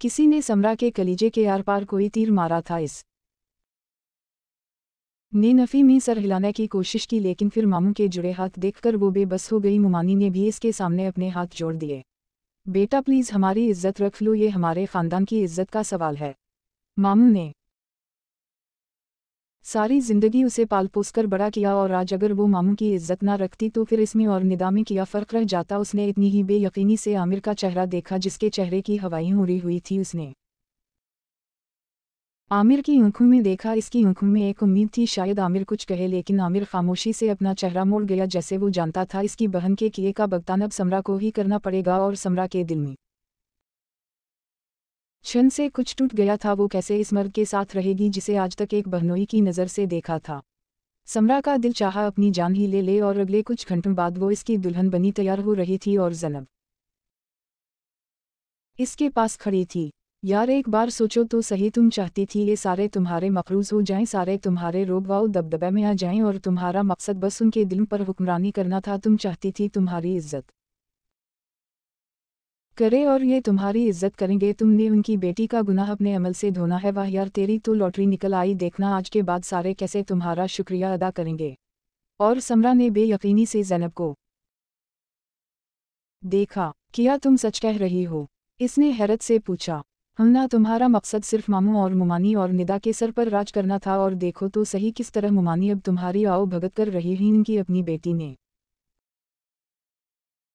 किसी ने समरा के कलीजे के आर पार कोई तीर मारा था। इस ने नफ़ी में सर हिलाने की कोशिश की लेकिन फिर मामू के जुड़े हाथ देखकर वो बेबस हो गई। मुमानी ने भी इसके सामने अपने हाथ जोड़ दिए। बेटा प्लीज़ हमारी इज्जत रख लो, ये हमारे ख़ानदान की इज्जत का सवाल है। मामू ने सारी जिंदगी उसे पाल पोस कर बड़ा किया और आज अगर वो मामू की इज्जत ना रखती तो फिर इसमें और निदा में क्या फ़र्क रह जाता। उसने इतनी ही बेयकीनी से आमिर का चेहरा देखा जिसके चेहरे की हवाएं उड़ी हुई थी। उसने आमिर की आंखों में देखा, इसकी आंखों में एक उम्मीद थी शायद आमिर कुछ कहे, लेकिन आमिर खामोशी से अपना चेहरा मोड़ गया जैसे वो जानता था इसकी बहन के किए का बगतान अब समरा को ही करना पड़ेगा। और समरा के दिल में क्षण से कुछ टूट गया था। वो कैसे इस मर्द के साथ रहेगी जिसे आज तक एक बहनोई की नज़र से देखा था। समरा का दिल चाहा अपनी जान ही ले और अगले कुछ घंटों बाद वो इसकी दुल्हन बनी तैयार हो रही थी और ज़ैनब इसके पास खड़ी थी। यार एक बार सोचो तो सही, तुम चाहती थी ये सारे तुम्हारे मकरूज हो जाएं, सारे तुम्हारे रोब वाओ दबदबे में आ जाएं और तुम्हारा मकसद बस उनके दिलों पर हुक्मरानी करना था। तुम चाहती थी तुम्हारी इज्जत करे और ये तुम्हारी इज्जत करेंगे। तुमने उनकी बेटी का गुनाह अपने अमल से धोना है। वाह यार तेरी तो लॉटरी निकल आई, देखना आज के बाद सारे कैसे तुम्हारा शुक्रिया अदा करेंगे। और समरा ने बेयकीनी से ज़ैनब को देखा। क्या तुम सच कह रही हो? इसने हैरत से पूछा। ना, तुम्हारा मकसद सिर्फ मामू और मुमानी और निदा के सर पर राज करना था और देखो तो सही किस तरह मुमानी अब तुम्हारी आओ भगत कर रही है। इनकी अपनी बेटी ने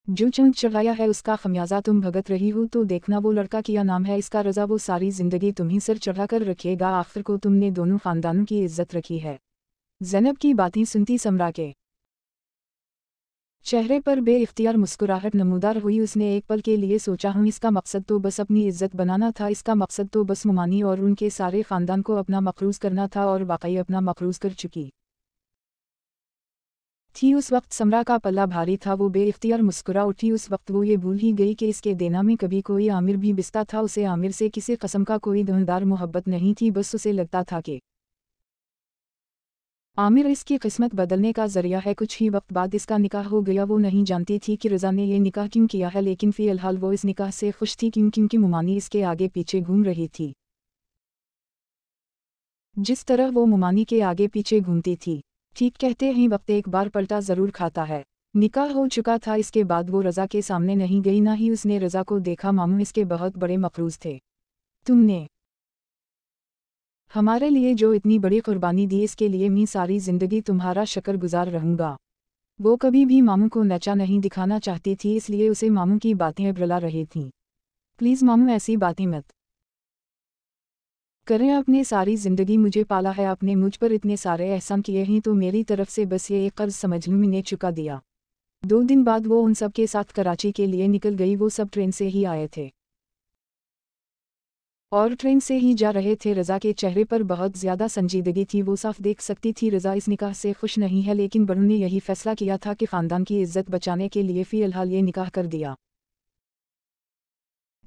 जो चंद चढ़ाया है उसका खमियाजा तुम भगत रही हो। तो देखना वो लड़का क्या नाम है इसका, रज़ा, वो सारी जिंदगी तुम्ही सर चढ़ा कर रखिएगा। आखिर को तुमने दोनों खानदानों की इज्जत रखी है। ज़ैनब की बातें सुनती समरा के चेहरे पर बेइख्तियार मुस्कुराहट नमूदार हुई। उसने एक पल के लिए सोचा, हूँ इसका मकसद तो बस अपनी इज्जत बनाना था, इसका मकसद तो बस मुमानी और उनके सारे ख़ानदान को अपना मकरूज़ करना था और वाकई अपना मकरूज़ कर चुकी थी। उस वक्त समरा का पल्ला भारी था, वो बेइख्तियार मुस्कुरा उठी। उस वक्त वो ये भूल ही गई कि इसके देना में कभी कोई आमिर भी बिस्ता था। उसे आमिर से किसी कस्म का कोई दमदार मोहब्बत नहीं थी, बस उसे लगता था कि आमिर इसकी किस्मत बदलने का ज़रिया है। कुछ ही वक्त बाद इसका निकाह हो गया। वो नहीं जानती थी कि रज़ा ने ये निकाह क्यों किया है, लेकिन फ़िलहाल वो इस निकाह से खुश थी क्योंकि मुमानी इसके आगे पीछे घूम रही थी जिस तरह वो मुमानी के आगे पीछे घूमती थी। ठीक कहते हैं वक्त एक बार पलटा ज़रूर खाता है। निकाह हो चुका था, इसके बाद वो रज़ा के सामने नहीं गई, ना ही उसने रज़ा को देखा। मामू इसके बहुत बड़े मकरूज़ थे। तुमने हमारे लिए जो इतनी बड़ी कुर्बानी दी इसके लिए मैं सारी ज़िंदगी तुम्हारा शुक्रगुजार रहूँगा। वो कभी भी मामू को नचा नहीं दिखाना चाहती थी, इसलिए उसे मामू की बातें रुला रही थीं। प्लीज़ मामू ऐसी बातें मत करें, आपने सारी ज़िंदगी मुझे पाला है, आपने मुझ पर इतने सारे एहसान किए हैं, तो मेरी तरफ से बस ये एक कर्ज समझ लूँ, मैंने चुका दिया। 2 दिन बाद वो उन सब के साथ कराची के लिए निकल गई। वो सब ट्रेन से ही आए थे और ट्रेन से ही जा रहे थे। रज़ा के चेहरे पर बहुत ज़्यादा संजीदगी थी, वो साफ देख सकती थी रज़ा इस निकाह से खुश नहीं है, लेकिन बड़ों ने यही फैसला किया था कि ख़ानदान की इज्जत बचाने के लिए फ़िलहाल ये निकाह कर दिया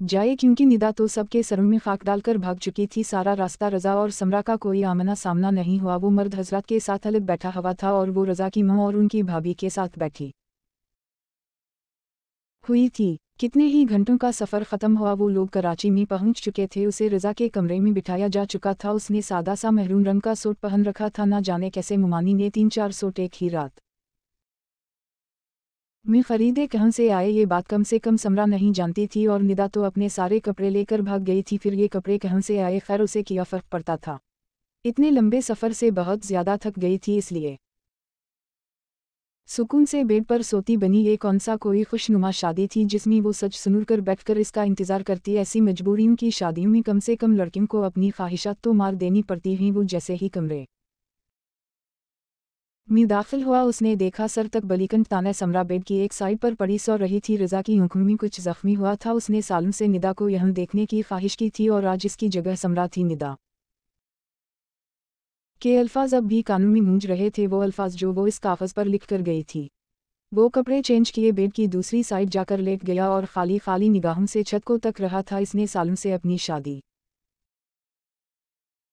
जाए, क्योंकि निदा तो सबके सरों में खाक डालकर भाग चुकी थी। सारा रास्ता रज़ा और समरा का कोई आमना सामना नहीं हुआ। वो मर्द हजरत के साथ अलग बैठा हुआ था और वो रज़ा की माँ और उनकी भाभी के साथ बैठी हुई थी। कितने ही घंटों का सफ़र ख़त्म हुआ, वो लोग कराची में पहुंच चुके थे। उसे रज़ा के कमरे में बिठाया जा चुका था। उसने सादा सा महरून रंग का सूट पहन रखा था। ना जाने कैसे मुमानी ने 3-4 सूट एक ही रात में खरीदे कहाँ से आए, ये बात कम से कम समरा नहीं जानती थी। और निदा तो अपने सारे कपड़े लेकर भाग गई थी, फिर ये कपड़े कहाँ से आए, खैर उसे क्या फ़र्क पड़ता था। इतने लंबे सफ़र से बहुत ज़्यादा थक गई थी, इसलिए सुकून से बेड पर सोती बनी। ये कौन सा कोई खुशनुमा शादी थी जिसमें वो सच सुनूर कर बैठकर इसका इंतज़ार करती। ऐसी मजबूरियों की शादियों में कम से कम लड़कियों को अपनी ख्वाहिशात तो मार देनी पड़ती हैं। वो जैसे ही कमरे मी दाखिल हुआ, उसने देखा सर तक बलीकंठ ताना समरा बेड की एक साइड पर पड़ी सो रही थी। रज़ा की आंखों में कुछ जख्मी हुआ था। उसने सालों से निदा को यहाँ देखने की ख्वाहिश की थी और आज इसकी जगह समरा थी। निदा के अल्फाज अब भी कानों में गूंज रहे थे, वो अल्फाज जो वो इस कागज़ पर लिख कर गई थी। वो कपड़े चेंज किए बेड की दूसरी साइड जाकर लेट गया और खाली खाली निगाहों से छत को तक रहा था। इसने सालों से अपनी शादी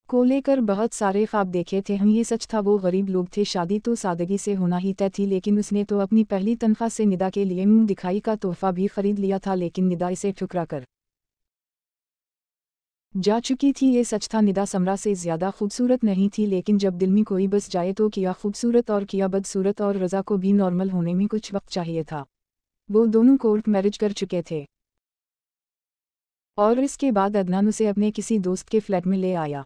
को लेकर बहुत सारे ख्वाब देखे थे। हम ये सच था, वो गरीब लोग थे, शादी तो सादगी से होना ही तय थी। लेकिन उसने तो अपनी पहली तनख्वाह से निदा के लिए मुंह दिखाई का तोहफा भी खरीद लिया था। लेकिन निदा इसे ठुकरा कर जा चुकी थी। ये सच था, निदा समरा से ज़्यादा खूबसूरत नहीं थी। लेकिन जब दिल में कोई बस जाए तो किया खूबसूरत और किया बदसूरत, और रज़ा को भी नॉर्मल होने में कुछ वक्त चाहिए था। वो दोनों कोर्ट मैरिज कर चुके थे और इसके बाद अदनान उसे अपने किसी दोस्त के फ्लैट में ले आया।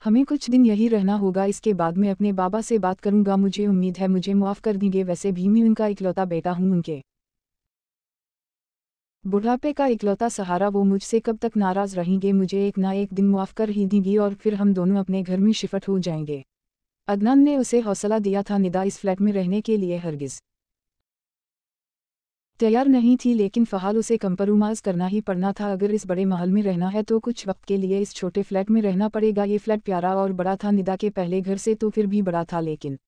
हमें कुछ दिन यही रहना होगा, इसके बाद मैं अपने बाबा से बात करूंगा। मुझे उम्मीद है मुझे माफ़ कर देंगे। वैसे भी मैं उनका इकलौता बेटा हूं, उनके बुढ़ापे का इकलौता सहारा। वो मुझसे कब तक नाराज़ रहेंगे? मुझे एक ना एक दिन माफ़ कर ही देंगी और फिर हम दोनों अपने घर में शिफ्ट हो जाएंगे। अदनान ने उसे हौसला दिया था। निदा इस फ्लैट में रहने के लिए हरगिज़ तैयार नहीं थी, लेकिन फ़हाल उसे कंप्रोमाइज़ करना ही पड़ना था। अगर इस बड़े महल में रहना है तो कुछ वक्त के लिए इस छोटे फ्लैट में रहना पड़ेगा। ये फ्लैट प्यारा और बड़ा था, निदा के पहले घर से तो फिर भी बड़ा था, लेकिन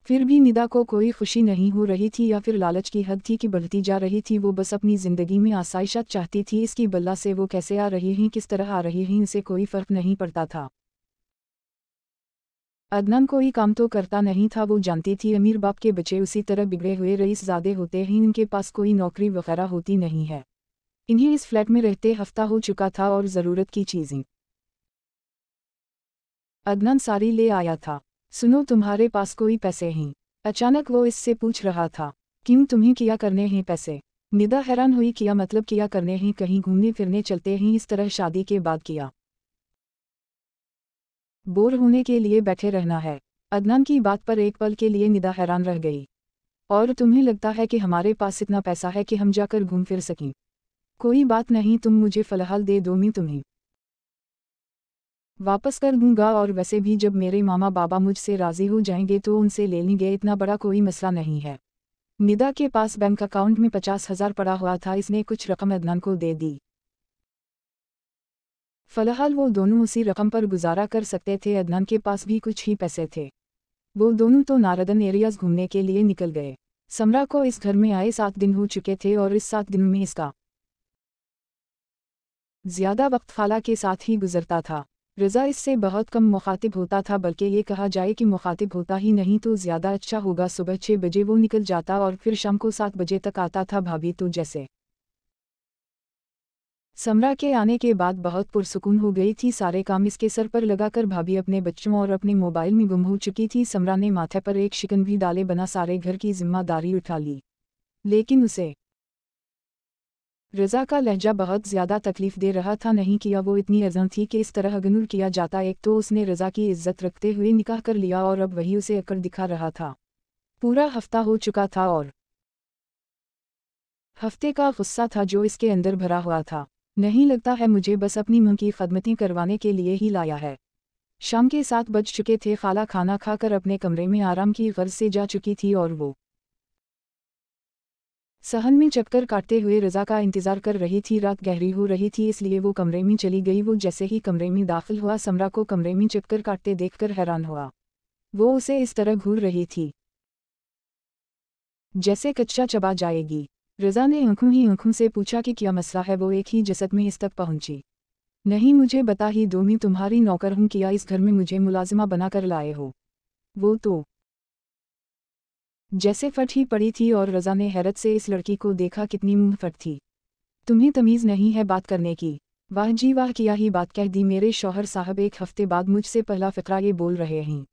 फिर भी निदा को कोई खुशी नहीं हो रही थी, या फिर लालच की हद थी कि बढ़ती जा रही थी। वो बस अपनी ज़िंदगी में आसाइशात चाहती थी। इसकी बल्ला से वो कैसे आ रही हैं, किस तरह आ रही हैं, इसे कोई फ़र्क नहीं पड़ता था। अदनान कोई काम तो करता नहीं था। वो जानती थी अमीर बाप के बच्चे उसी तरह बिगड़े हुए रईसज़ादे होते हैं, इनके पास कोई नौकरी वगैरह होती नहीं है। इन्हें इस फ्लैट में रहते हफ्ता हो चुका था और ज़रूरत की चीज़ें अदनान सारी ले आया था। सुनो, तुम्हारे पास कोई पैसे हैं? अचानक वो इससे पूछ रहा था। क्यों, तुम्हें क्या करने हैं पैसे? निदा हैरान हुई। क्या मतलब क्या करने हैं? कहीं घूमने फिरने चलते हैं? इस तरह शादी के बाद किया बोर होने के लिए बैठे रहना है? अदनान की बात पर एक पल के लिए निदा हैरान रह गई। और तुम्हें लगता है कि हमारे पास इतना पैसा है कि हम जाकर घूम फिर सकें? कोई बात नहीं, तुम मुझे फ़िलहाल दे दो, मैं तुम्हें वापस कर दूंगा। और वैसे भी जब मेरे मामा बाबा मुझसे राज़ी हो जाएंगे तो उनसे ले लेंगे, इतना बड़ा कोई मसला नहीं है। निदा के पास बैंक अकाउंट में 50,000 पड़ा हुआ था। इसने कुछ रकम अदनान को दे दी। फ़िलहाल वो दोनों उसी रकम पर गुजारा कर सकते थे। अदनान के पास भी कुछ ही पैसे थे। वो दोनों तो नारदन एरियाज़ घूमने के लिए निकल गए। समरा को इस घर में आए 7 दिन हो चुके थे और इस 7 दिनों में इसका ज़्यादा वक्त खाला के साथ ही गुजरता था। रज़ा इससे बहुत कम मुखातिब होता था, बल्कि ये कहा जाए कि मुखातिब होता ही नहीं तो ज़्यादा अच्छा होगा। सुबह 6 बजे वो निकल जाता और फिर शाम को 7 बजे तक आता था। भाभी तो जैसे समरा के आने के बाद बहुत पुरसुकून हो गई थी। सारे काम इसके सर पर लगाकर भाभी अपने बच्चों और अपने मोबाइल में गुम हो चुकी थी। समरा ने माथे पर एक शिकन भी डाले बना सारे घर की जिम्मेदारी उठा ली। लेकिन उसे रज़ा का लहजा बहुत ज़्यादा तकलीफ़ दे रहा था। नहीं किया वो इतनी अज़म थी कि इस तरह गनूर किया जाता। एक तो उसने रज़ा की इज्जत रखते हुए निकाह कर लिया और अब वही उसे अकड़ दिखा रहा था। पूरा हफ्ता हो चुका था और हफ्ते का गुस्सा था जो इसके अंदर भरा हुआ था। नहीं लगता है मुझे बस अपनी मां की खदमतें करवाने के लिए ही लाया है। शाम के 7 बज चुके थे। खाला खाना खाकर अपने कमरे में आराम की गर्ज से जा चुकी थी और वो सहन में चक्कर काटते हुए रज़ा का इंतज़ार कर रही थी। रात गहरी हो रही थी, इसलिए वो कमरे में चली गई। वो जैसे ही कमरे में दाखिल हुआ, समरा को कमरे में चक्कर काटते देखकर हैरान हुआ। वो उसे इस तरह घूर रही थी जैसे कच्चा चबा जाएगी। रज़ा ने आंखों ही आंखों से पूछा कि क्या मसला है। वो एक ही जसद में इस तक पहुंची। नहीं, मुझे बता ही दो, मैं तुम्हारी नौकर हूँ। किया इस घर में मुझे मुलाजिमा बना कर लाए हो? वो तो जैसे फट ही पड़ी थी और रज़ा ने हैरत से इस लड़की को देखा, कितनी मुंह फट थी। तुम्हें तमीज़ नहीं है बात करने की? वाह जी वाह, किया ही बात कह दी। मेरे शौहर साहब 1 हफ्ते बाद मुझसे पहला फ़िक्रा ये बोल रहे हैं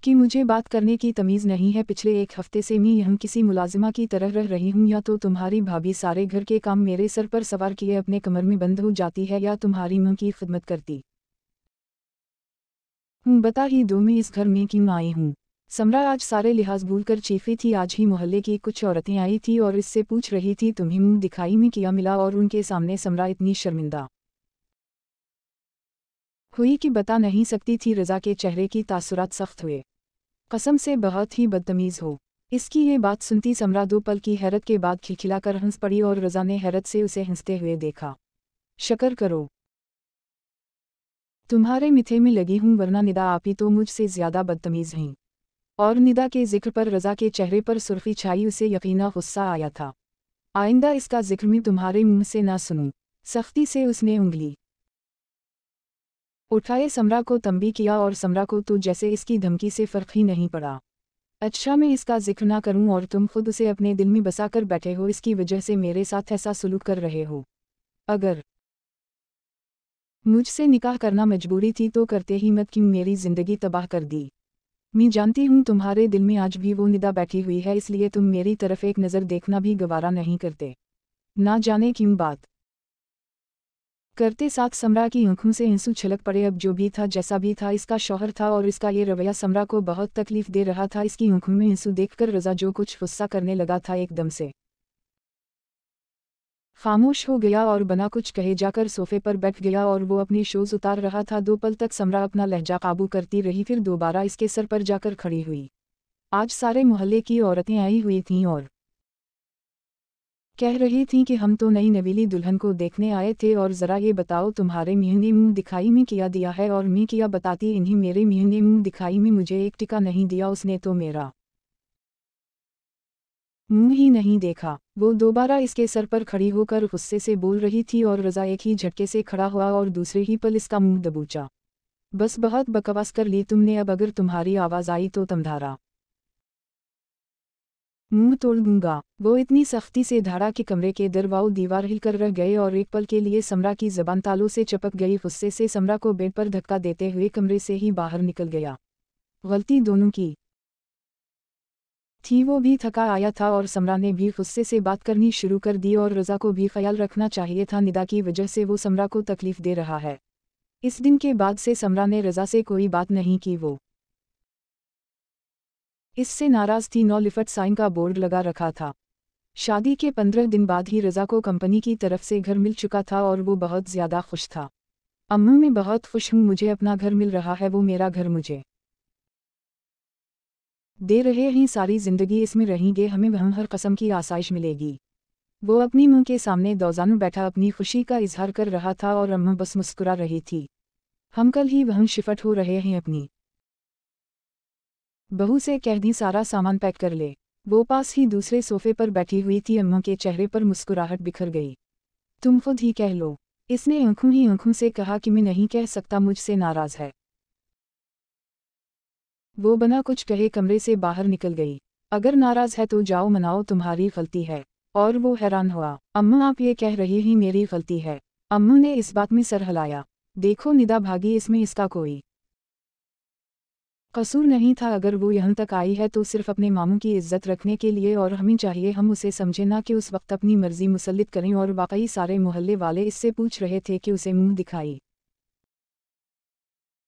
कि मुझे बात करने की तमीज़ नहीं है। पिछले 1 हफ्ते से मैं यहाँ किसी मुलाजिमा की तरह रह रही हूँ। या तो तुम्हारी भाभी सारे घर के काम मेरे सर पर सवार किए अपने कमर में बंद हो जाती है, या तुम्हारी माँ की खिदमत करती हूँ। बता ही दो, मैं इस घर में क्यों आई हूँ? समरा आज सारे लिहाज भूलकर चीखी थी। आज ही मोहल्ले की कुछ औरतें आई थी और इससे पूछ रही थी तुम्हें मुंह दिखाई में क्या मिला, और उनके सामने समरा इतनी शर्मिंदा हुई कि बता नहीं सकती थी। रज़ा के चेहरे की तासुरात सख्त हुए। कसम से बहुत ही बदतमीज़ हो। इसकी ये बात सुनती समरा 2 पल की हैरत के बाद खिलखिलाकर हंस पड़ी और रज़ा ने हैरत से उसे हंसते हुए देखा। शक्र करो, तुम्हारे मिथे में लगी हूँ, वरना निदा आपी तो मुझसे ज़्यादा बदतमीज़ हैं। और निदा के जिक्र पर रज़ा के चेहरे पर सुर्खी छाई। उसे यकीना गुस्सा आया था। आइंदा इसका जिक्र मैं तुम्हारे मुंह से ना सुनूं। सख्ती से उसने उंगली उठाए समरा को तंबी किया और समरा को तो जैसे इसकी धमकी से फ़र्क ही नहीं पड़ा। अच्छा, मैं इसका जिक्र ना करूं और तुम खुद उसे अपने दिल में बसा कर बैठे हो, इसकी वजह से मेरे साथ ऐसा सुलूक कर रहे हो। अगर मुझसे निकाह करना मजबूरी थी तो करते ही मत, क्यों मेरी ज़िंदगी तबाह कर दी। मैं जानती हूँ तुम्हारे दिल में आज भी वो निदा बैठी हुई है, इसलिए तुम मेरी तरफ एक नज़र देखना भी गवारा नहीं करते। ना जाने क्यों बात करते साथ समरा की आंखों से आंसू छलक पड़े। अब जो भी था, जैसा भी था, इसका शौहर था और इसका ये रवैया समरा को बहुत तकलीफ दे रहा था। इसकी आंखों में आंसू देखकर रज़ा जो कुछ गुस्सा करने लगा था, एकदम से खामोश हो गया और बना कुछ कहे जाकर सोफे पर बैठ गया और वो अपनी शूज़ उतार रहा था। 2 पल तक समरा अपना लहजा काबू करती रही, फिर दोबारा इसके सर पर जाकर खड़ी हुई। आज सारे मोहल्ले की औरतें आई हुई थीं और कह रही थीं कि हम तो नई नवीली दुल्हन को देखने आए थे, और ज़रा ये बताओ तुम्हारे मियाँ ने मुँह दिखाई में किया दिया है। और मैं किया बताती, इन्हीं मेरे मियाँ ने मुँह दिखाई में मुझे एक टिका नहीं दिया, उसने तो मेरा मुंह ही नहीं देखा। वो दोबारा इसके सर पर खड़ी होकर गुस्से से बोल रही थी और रज़ा एक ही झटके से खड़ा हुआ और दूसरे ही पल इसका मुंह दबोचा। बस बहुत बकवास कर ली तुमने, अब अगर तुम्हारी आवाज़ आई तो तुम्हारा मुंह तोड़ दूंगा। वो इतनी सख्ती से धाड़ा कि कमरे के दरवाज़े दीवार हिलकर रह गए और एक पल के लिए समरा की ज़बान तालू से चपक गई। गुस्से से समरा को बेड पर धक्का देते हुए कमरे से ही बाहर निकल गया। गलती दोनों की थी, वो भी थका आया था और समरा ने भी गुस्से से बात करनी शुरू कर दी। और रज़ा को भी ख्याल रखना चाहिए था, निदा की वजह से वो समरा को तकलीफ दे रहा है। इस दिन के बाद से समरा ने रज़ा से कोई बात नहीं की। वो इससे नाराज़ थी। नो लिफ्ट साइन का बोर्ड लगा रखा था। शादी के 15 दिन बाद ही रज़ा को कंपनी की तरफ से घर मिल चुका था और वो बहुत ज़्यादा खुश था। अम्मू, मैं बहुत खुश हूँ, मुझे अपना घर मिल रहा है, वो मेरा घर मुझे दे रहे हैं, सारी ज़िंदगी इसमें रहेंगे, हमें वहाँ हर कस्म की आसाइश मिलेगी। वो अपनी मुंह के सामने दौजानू बैठा अपनी खुशी का इजहार कर रहा था और अम्मा बस मुस्कुरा रही थी। हम कल ही वहाँ शिफ्ट हो रहे हैं, अपनी बहू से कह दी सारा सामान पैक कर ले। वो पास ही दूसरे सोफे पर बैठी हुई थी। अम्मा के चेहरे पर मुस्कुराहट बिखर गई। तुम खुद ही कह लो। इसने आंखों ही आंखों से कहा कि मैं नहीं कह सकता, मुझसे नाराज़ है। वो बिना कुछ कहे कमरे से बाहर निकल गई। अगर नाराज़ है तो जाओ मनाओ, तुम्हारी गलती है। और वो हैरान हुआ। अम्मा, आप ये कह रही हैं मेरी गलती है? अम्मू ने इस बात में सर हिलाया। देखो निदा भागी, इसमें इसका कोई कसूर नहीं था। अगर वो यहाँ तक आई है तो सिर्फ अपने मामू की इज्जत रखने के लिए, और हमें चाहिए हम उसे समझे, ना कि उस वक्त अपनी मर्जी मुसल्लित करें। और वाकई सारे मोहल्ले वाले इससे पूछ रहे थे कि उसे मुंह दिखाई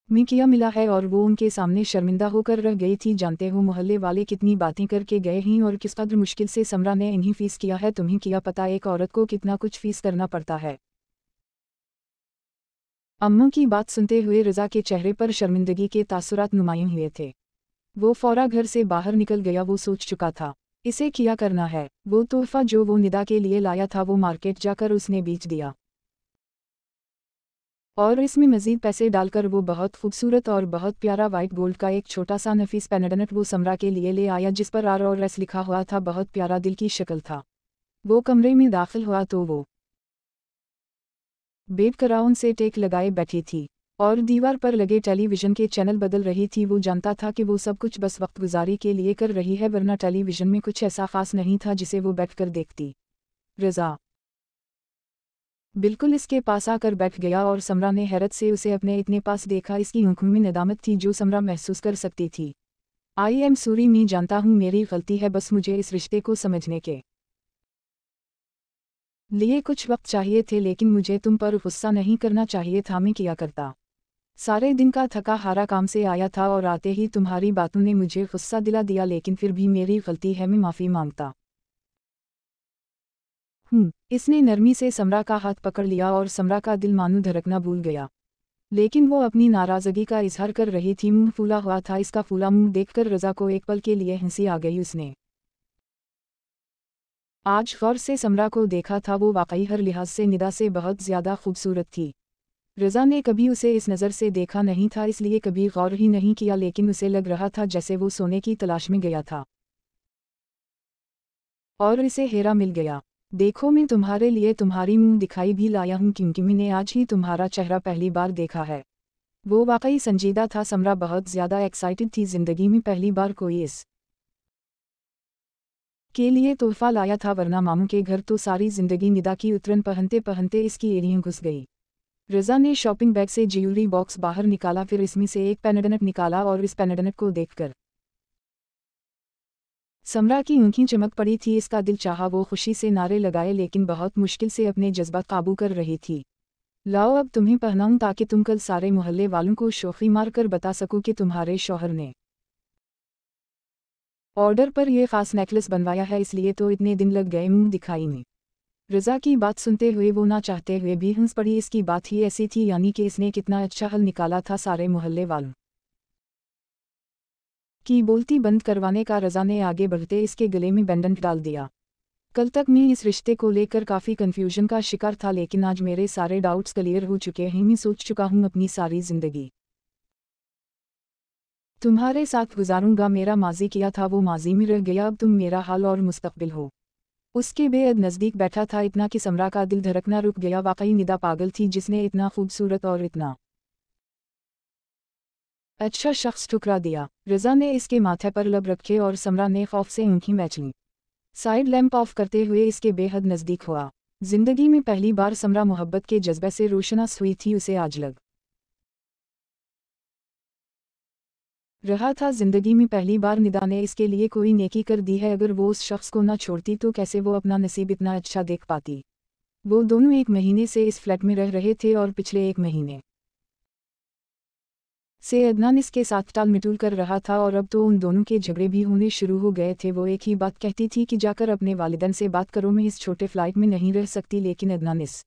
में किया मिला है, और वो उनके सामने शर्मिंदा होकर रह गई थी। जानते हो मोहल्ले वाले कितनी बातें करके गए हैं और किस कदर मुश्किल से समरा ने इन्हीं फीस किया है। तुम्हें क्या पता एक औरत को कितना कुछ फीस करना पड़ता है। अम्मू की बात सुनते हुए रज़ा के चेहरे पर शर्मिंदगी के तासुरात नुमायां हुए थे। वो फौरा घर से बाहर निकल गया। वो सोच चुका था इसे क्या करना है। वो तोहफा जो वो निदा के लिए लाया था वो मार्केट जाकर उसने बेच दिया, और इसमें मज़ीद पैसे डालकर वो बहुत खूबसूरत और बहुत प्यारा वाइट गोल्ड का एक छोटा सा नफीस पेंडेंट वो समरा के लिए ले आया, जिस पर आर और एस लिखा हुआ था। बहुत प्यारा, दिल की शक्ल था। वो कमरे में दाखिल हुआ तो वो बेड क्राउन से टेक लगाए बैठी थी और दीवार पर लगे टेलीविज़न के चैनल बदल रही थी। वो जानता था कि वो सब कुछ बस वक्त गुजारी के लिए कर रही है, वरना टेलीविज़न में कुछ ऐसा खास नहीं था जिसे वो बैठकर देखती। रज़ा बिल्कुल इसके पास आकर बैठ गया और समरा ने हैरत से उसे अपने इतने पास देखा। इसकी आंखों में नदामत थी जो समरा महसूस कर सकती थी। आई एम सॉरी, मैं जानता हूँ मेरी गलती है, बस मुझे इस रिश्ते को समझने के लिए कुछ वक्त चाहिए थे, लेकिन मुझे तुम पर गुस्सा नहीं करना चाहिए था। मैं किया करता सारे दिन का थका हारा काम से आया था और आते ही तुम्हारी बातों ने मुझे गुस्सा दिला दिया, लेकिन फिर भी मेरी गलती है, मैं माफ़ी मांगता इसने नरमी से समरा का हाथ पकड़ लिया और समरा का दिल मानो धड़कना भूल गया। लेकिन वो अपनी नाराज़गी का इजहार कर रही थी, मुंह फूला हुआ था। इसका फूला मुंह देखकर रज़ा को एक पल के लिए हंसी आ गई। उसने आज गौर से समरा को देखा था, वो वाकई हर लिहाज से निदा से बहुत ज़्यादा खूबसूरत थी। रज़ा ने कभी उसे इस नज़र से देखा नहीं था, इसलिए कभी गौर ही नहीं किया, लेकिन उसे लग रहा था जैसे वो सोने की तलाश में गया था और इसे हीरा मिल गया। देखो, मैं तुम्हारे लिए तुम्हारी मुंह दिखाई भी लाया हूँ, क्योंकि मैंने आज ही तुम्हारा चेहरा पहली बार देखा है। वो वाकई संजीदा था। समरा बहुत ज़्यादा एक्साइटेड थी, ज़िंदगी में पहली बार कोई इस के लिए तोहफा लाया था, वरना मामू के घर तो सारी ज़िंदगी निदा की उतरन पहनते पहनते इसकी एड़ियाँ घुस गई। रज़ा ने शॉपिंग बैग से ज्वेलरी बॉक्स बाहर निकाला, फिर इसमें से एक पेंडेंट निकाला और इस पेंडेंट को देखकर समरा की आंखें चमक पड़ी थी। इसका दिल चाहा वो खुशी से नारे लगाए, लेकिन बहुत मुश्किल से अपने जज्बात काबू कर रही थी। लाओ, अब तुम्हें पहनाऊं, ताकि तुम कल सारे मोहल्ले वालों को शोखी मार कर बता सको कि तुम्हारे शौहर ने ऑर्डर पर यह खास नेकलेस बनवाया है, इसलिए तो इतने दिन लग गए मुंह दिखाई में। रज़ा की बात सुनते हुए वो ना चाहते हुए भी हंस पड़ी। इसकी बात ही ऐसी थी, यानी कि इसने कितना अच्छा हल निकाला था सारे मोहल्ले वालों की बोलती बंद करवाने का। रज़ा ने आगे बढ़ते इसके गले में पेंडेंट डाल दिया। कल तक मैं इस रिश्ते को लेकर काफ़ी कन्फ्यूजन का शिकार था, लेकिन आज मेरे सारे डाउट्स क्लियर हो चुके हैं। मैं सोच चुका हूँ अपनी सारी ज़िंदगी तुम्हारे साथ गुजारूंगा। मेरा माजी किया था वो माजी में रह गया, अब तुम मेरा हाल और मुस्तकबिल हो। उसके बेहद नज़दीक बैठा था, इतना कि समरा का दिल धड़कना रुक गया। वाकई निदा पागल थी, जिसने इतना खूबसूरत और इतना अच्छा शख्स ठुकरा दिया। रज़ा ने इसके माथे पर लब रखे और समरा ने खौफ से आंखें मैच लीं। साइड लैंप ऑफ करते हुए इसके बेहद नज़दीक हुआ। जिंदगी में पहली बार समरा मोहब्बत के जज्बे से रोशनास हुई थी। उसे आज लग रहा था जिंदगी में पहली बार निदा ने इसके लिए कोई नेकी कर दी है। अगर वो उस शख्स को ना छोड़ती तो कैसे वो अपना नसीब इतना अच्छा देख पाती। वो दोनों 1 महीने से इस फ्लैट में रह रहे थे और पिछले 1 महीने से अदनान इसके साथ टाल मिटूल कर रहा था, और अब तो उन दोनों के झगड़े भी होने शुरू हो गए थे। वो एक ही बात कहती थी कि जाकर अपने वालिदैन से बात करो, मैं इस छोटे फ्लाइट में नहीं रह सकती। लेकिन अदनान इस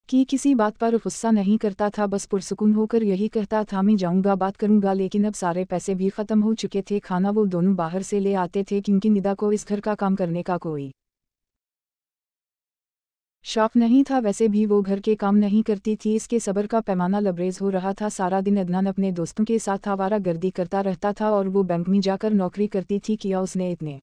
कि किसी बात पर गुस्सा नहीं करता था, बस पुरसुकून होकर यही कहता था मैं जाऊंगा, बात करूंगा। लेकिन अब सारे पैसे भी ख़त्म हो चुके थे। खाना वो दोनों बाहर से ले आते थे, क्योंकि निदा को इस घर का काम करने का कोई शौक नहीं था। वैसे भी वो घर के काम नहीं करती थी। इसके सब्र का पैमाना लबरेज हो रहा था। सारा दिन अदनान अपने दोस्तों के साथ आवारा गर्दी करता रहता था, और वो बैंक में जाकर नौकरी करती थी। किया उसने इतने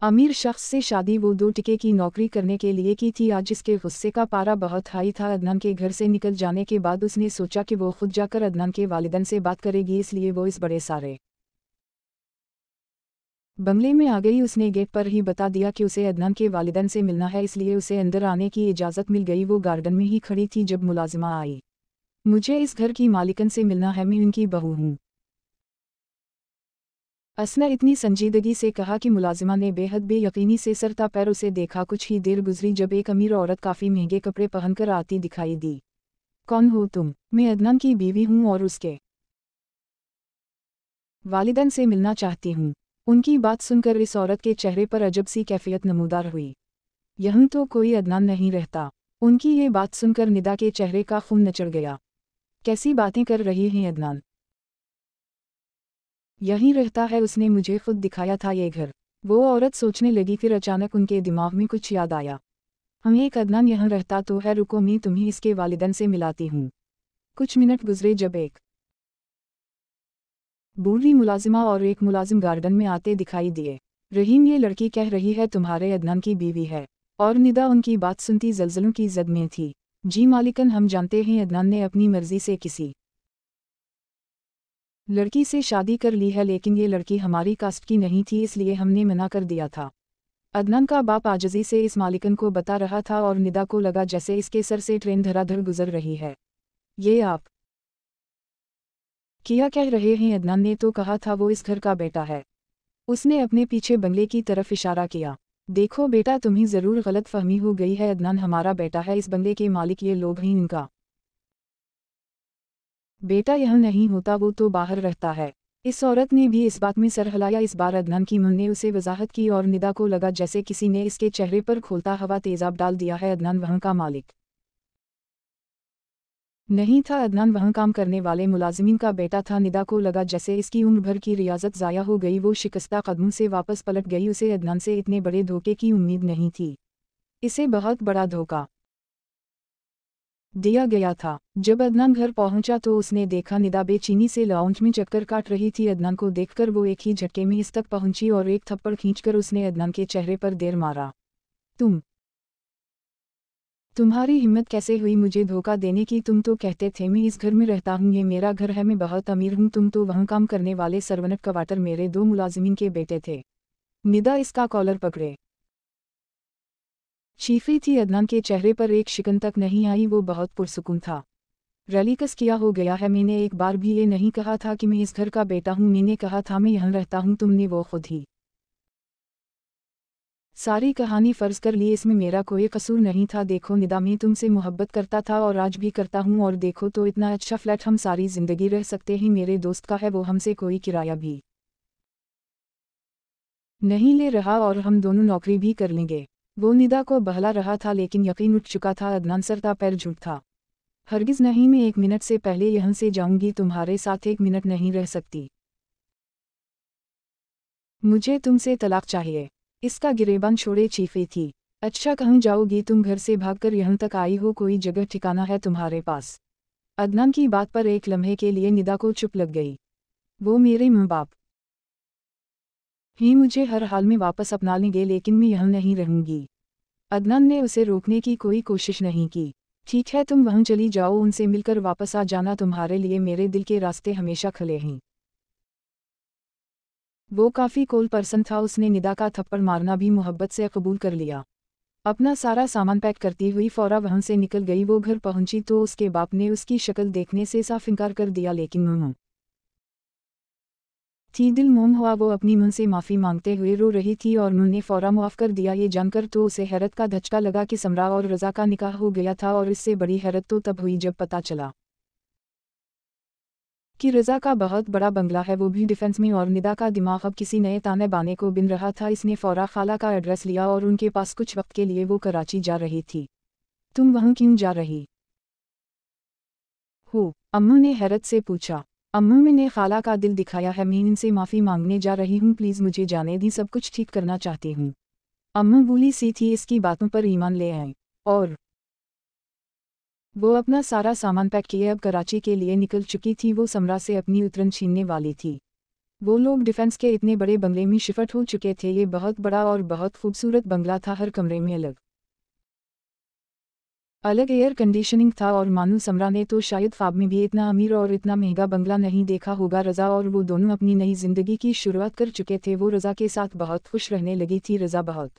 अमीर शख्स से शादी वो 2 टके की नौकरी करने के लिए की थी। आज इसके गुस्से का पारा बहुत हाई था। अदनान के घर से निकल जाने के बाद उसने सोचा कि वो खुद जाकर अदनान के वालिदैन से बात करेगी, इसलिए वो इस बड़े सारे बंगले में आ गई। उसने गेट पर ही बता दिया कि उसे अदनान के वालिदैन से मिलना है, इसलिए उसे अंदर आने की इजाज़त मिल गई। वो गार्डन में ही खड़ी थी जब मुलाजिमा आई। मुझे इस घर की मालिकन से मिलना है, मैं उनकी बहू हूँ, असना इतनी संजीदगी से कहा कि मुलाजिमा ने बेहद बेयकीनी से सरता पैर उसे देखा। कुछ ही देर गुजरी जब एक अमीर औरत काफ़ी महंगे कपड़े पहनकर आती दिखाई दी। कौन हो तुम? मैं अदनान की बीवी हूँ और उसके वालिदैन से मिलना चाहती हूँ। उनकी बात सुनकर इस औरत के चेहरे पर अजब सी कैफियत नमूदार हुई। यहाँ तो कोई अदनान नहीं रहता। उनकी ये बात सुनकर निदा के चेहरे का खून नचड़ गया। कैसी बातें कर रही हैं अदनान? यहीं रहता है, उसने मुझे खुद दिखाया था ये घर। वो औरत सोचने लगी, फिर अचानक उनके दिमाग में कुछ याद आया। हम एक अदनान यहाँ रहता तो है, रुको मैं तुम्हें इसके वालिदैन से मिलाती हूँ। कुछ मिनट गुजरे जब एक बूढ़ी मुलाजिमा और एक मुलाजिम गार्डन में आते दिखाई दिए। रहीम, ये लड़की कह रही है तुम्हारे अदनान की बीवी है। और निदा उनकी बात सुनती जलजलों की जद में थी। जी मालिकन, हम जानते हैं अदनान ने अपनी मर्जी से किसी लड़की से शादी कर ली है, लेकिन ये लड़की हमारी कास्ट की नहीं थी, इसलिए हमने मना कर दिया था। अदनान का बाप आजजी से इस मालिकन को बता रहा था, और निदा को लगा जैसे इसके सर से ट्रेन धड़ाधड़ गुजर रही है। ये आप क्या कह रहे हैं? अदनान ने तो कहा था वो इस घर का बेटा है। उसने अपने पीछे बंगले की तरफ इशारा किया। देखो बेटा, तुम्हें ज़रूर गलत फहमी हो गई है। अदनान हमारा बेटा है, इस बंगले के मालिक ये लोग हैं। इनका बेटा यहाँ नहीं होता, वो तो बाहर रहता है। इस औरत ने भी इस बात में सर हिलाया। इस बार अदनान की मां ने उसे वजाहत की, और निदा को लगा जैसे किसी ने इसके चेहरे पर खोलता हवा तेजाब डाल दिया है। अदनान वहाँ का मालिक नहीं था। अदनान वहाँ काम करने वाले मुलाजिमीन का बेटा था। निदा को लगा जैसे इसकी उम्र भर की रियाजत ज़ाया हो गई। वो शिकस्ता कदमों से वापस पलट गई। उसे अदनान से इतने बड़े धोखे की उम्मीद नहीं थी। इसे बहुत बड़ा धोखा दिया गया था। जब अदनान घर पहुंचा तो उसने देखा निदा बेचैनी से लाउंज में चक्कर काट रही थी। अदनान को देखकर वो एक ही झटके में इस तक पहुंची और एक थप्पड़ खींचकर उसने अदनान के चेहरे पर देर मारा। तुम्हारी हिम्मत कैसे हुई मुझे धोखा देने की? तुम तो कहते थे मैं इस घर में रहता हूँ, ये मेरा घर है, मैं बहुत अमीर हूँ। तुम तो वहाँ काम करने वाले सर्वनट क्वार्टर मेरे 2 मुलाजिमीन के बेटे थे। निदा इसका कॉलर पकड़े चीखी थी। अदनान के चेहरे पर एक शिकन तक नहीं आई। वो बहुत पुरसुकून था। रलीकस किया हो गया है। मैंने एक बार भी ये नहीं कहा था कि मैं इस घर का बेटा हूँ। मैंने कहा था मैं यहाँ रहता हूँ। तुमने वो खुद ही सारी कहानी फर्ज कर ली। इसमें मेरा कोई कसूर नहीं था। देखो निदा, मैं तुमसे मोहब्बत करता था और आज भी करता हूँ। और देखो तो इतना अच्छा फ्लैट हम सारी जिंदगी रह सकते हैं। मेरे दोस्त का है, वो हमसे कोई किराया भी नहीं ले रहा और हम दोनों नौकरी भी कर लेंगे। वो निदा को बहला रहा था लेकिन यकीन उठ चुका था। अदनान सरता पैर झूठ था। हरगिज नहीं, मैं 1 मिनट से पहले यहाँ से जाऊंगी। तुम्हारे साथ 1 मिनट नहीं रह सकती। मुझे तुमसे तलाक चाहिए। इसका गिरेबान छोड़े चीखी थी। अच्छा, कहाँ जाओगी तुम? घर से भागकर यहाँ तक आई हो, कोई जगह ठिकाना है तुम्हारे पास? अदनान की बात पर एक लम्हे के लिए निदा को चुप लग गई। वो मेरे माँ बाप ही मुझे हर हाल में वापस अपना लेंगे, लेकिन मैं यहाँ नहीं रहूंगी। अदनान ने उसे रोकने की कोई कोशिश नहीं की। ठीक है, तुम वहाँ चली जाओ, उनसे मिलकर वापस आ जाना। तुम्हारे लिए मेरे दिल के रास्ते हमेशा खुले हैं। वो काफ़ी कोल पर्सन था। उसने निदा का थप्पड़ मारना भी मोहब्बत से कबूल कर लिया। अपना सारा सामान पैक करती हुई फौरा वहाँ से निकल गई। वो घर पहुंची तो उसके बाप ने उसकी शक्ल देखने से साफ इनकार कर दिया, लेकिन मुँह थी दिल मोम हुआ। वो अपनी मुँह से माफ़ी मांगते हुए रो रही थी और मुँह ने फौरा माफ़ कर दिया। ये जानकर तो उसे हैरत का धचका लगा कि समरा और रज़ा का निकाह हो गया था। और इससे बड़ी हैरत तो तब हुई जब पता चला कि रज़ा का बहुत बड़ा बंगला है, वो भी डिफेंस में। और निदा का दिमाग अब किसी नए ताने बाने को बिन रहा था। इसने फौरा खाला का एड्रेस लिया और उनके पास कुछ वक्त के लिए वो कराची जा रही थी। तुम वहाँ क्यों जा रही हो? अम्मू ने हैरत से पूछा। अम्मू, मैंने खाला का दिल दिखाया है, मैं इनसे माफ़ी मांगने जा रही हूँ। प्लीज़ मुझे जाने दी, सब कुछ ठीक करना चाहती हूँ। अम्मू भूली सी थी, इसकी बातों पर ईमान ले आए और वो अपना सारा सामान पैक किए अब कराची के लिए निकल चुकी थी। वो समरा से अपनी उतरन छीनने वाली थी। वो लोग डिफेंस के इतने बड़े बंगले में शिफ्ट हो चुके थे। ये बहुत बड़ा और बहुत खूबसूरत बंगला था। हर कमरे में अलग अलग एयर कंडीशनिंग था। और मानू समरा ने तो शायद ख्वाब में भी इतना अमीर और इतना महंगा बंगला नहीं देखा होगा। रज़ा और वो दोनों अपनी नई जिंदगी की शुरुआत कर चुके थे। वो रज़ा के साथ बहुत खुश रहने लगी थी। रज़ा बहुत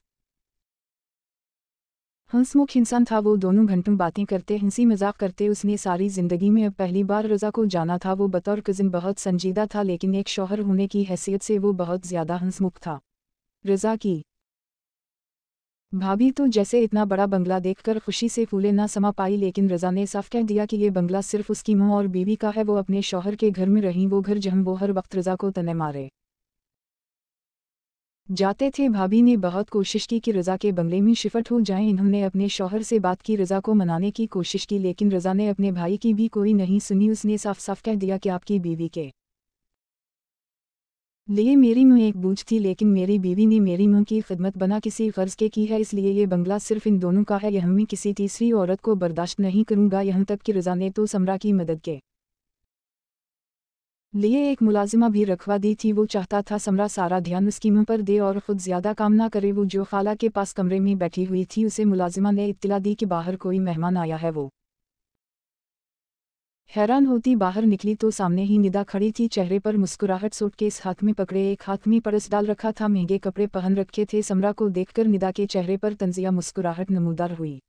हंसमुख इंसान था। वो दोनों घंटों बातें करते, हंसी मजाक करते। उसने सारी जिंदगी में अब पहली बार रज़ा को जाना था। वो बतौर कज़िन बहुत संजीदा था, लेकिन एक शौहर होने की हैसियत से वो बहुत ज़्यादा हंसमुख था। रज़ा की भाभी तो जैसे इतना बड़ा बंगला देखकर खुशी से फूले ना समा पाई, लेकिन रज़ा ने साफ कह दिया कि ये बंगला सिर्फ उसकी माँ और बीवी का है। वो अपने शौहर के घर में रहीं, वो घर जहाँ वो हर वक्त रज़ा को तने मारे जाते थे। भाभी ने बहुत कोशिश की कि रज़ा के बंगले में शिफ्ट हो जाएं। इन्होंने अपने शौहर से बात की, रज़ा को मनाने की कोशिश की, लेकिन रज़ा ने अपने भाई की भी कोई नहीं सुनी। उसने साफ साफ कह दिया कि आपकी बीवी के लिए मेरी मुँह एक बूझ थी, लेकिन मेरी बीवी ने मेरी मुँह की खिदमत बना किसी फ़र्ज़ के की है, इसलिए ये बंगला सिर्फ इन दोनों का है। यह मैं किसी तीसरी औरत को बर्दाश्त नहीं करूँगा। यहाँ तक कि रज़ा ने तो समरा की मदद के लिए एक मुलाजिमा भी रखवा दी थी। वो चाहता था समरा सारा ध्यान उसकी मुँह पर दे और ख़ुद ज़्यादा काम ना करे। वो जो खाला के पास कमरे में बैठी हुई थी, उसे मुलाजिमा ने इत्तला दी कि बाहर कोई मेहमान आया है। वो हैरान होती बाहर निकली तो सामने ही निदा खड़ी थी, चेहरे पर मुस्कुराहट, सूटकेस हाथ में पकड़े, एक हाथ में पर्स डाल रखा था, महंगे कपड़े पहन रखे थे। समरा को देखकर निदा के चेहरे पर तंजिया मुस्कुराहट नमूदार हुई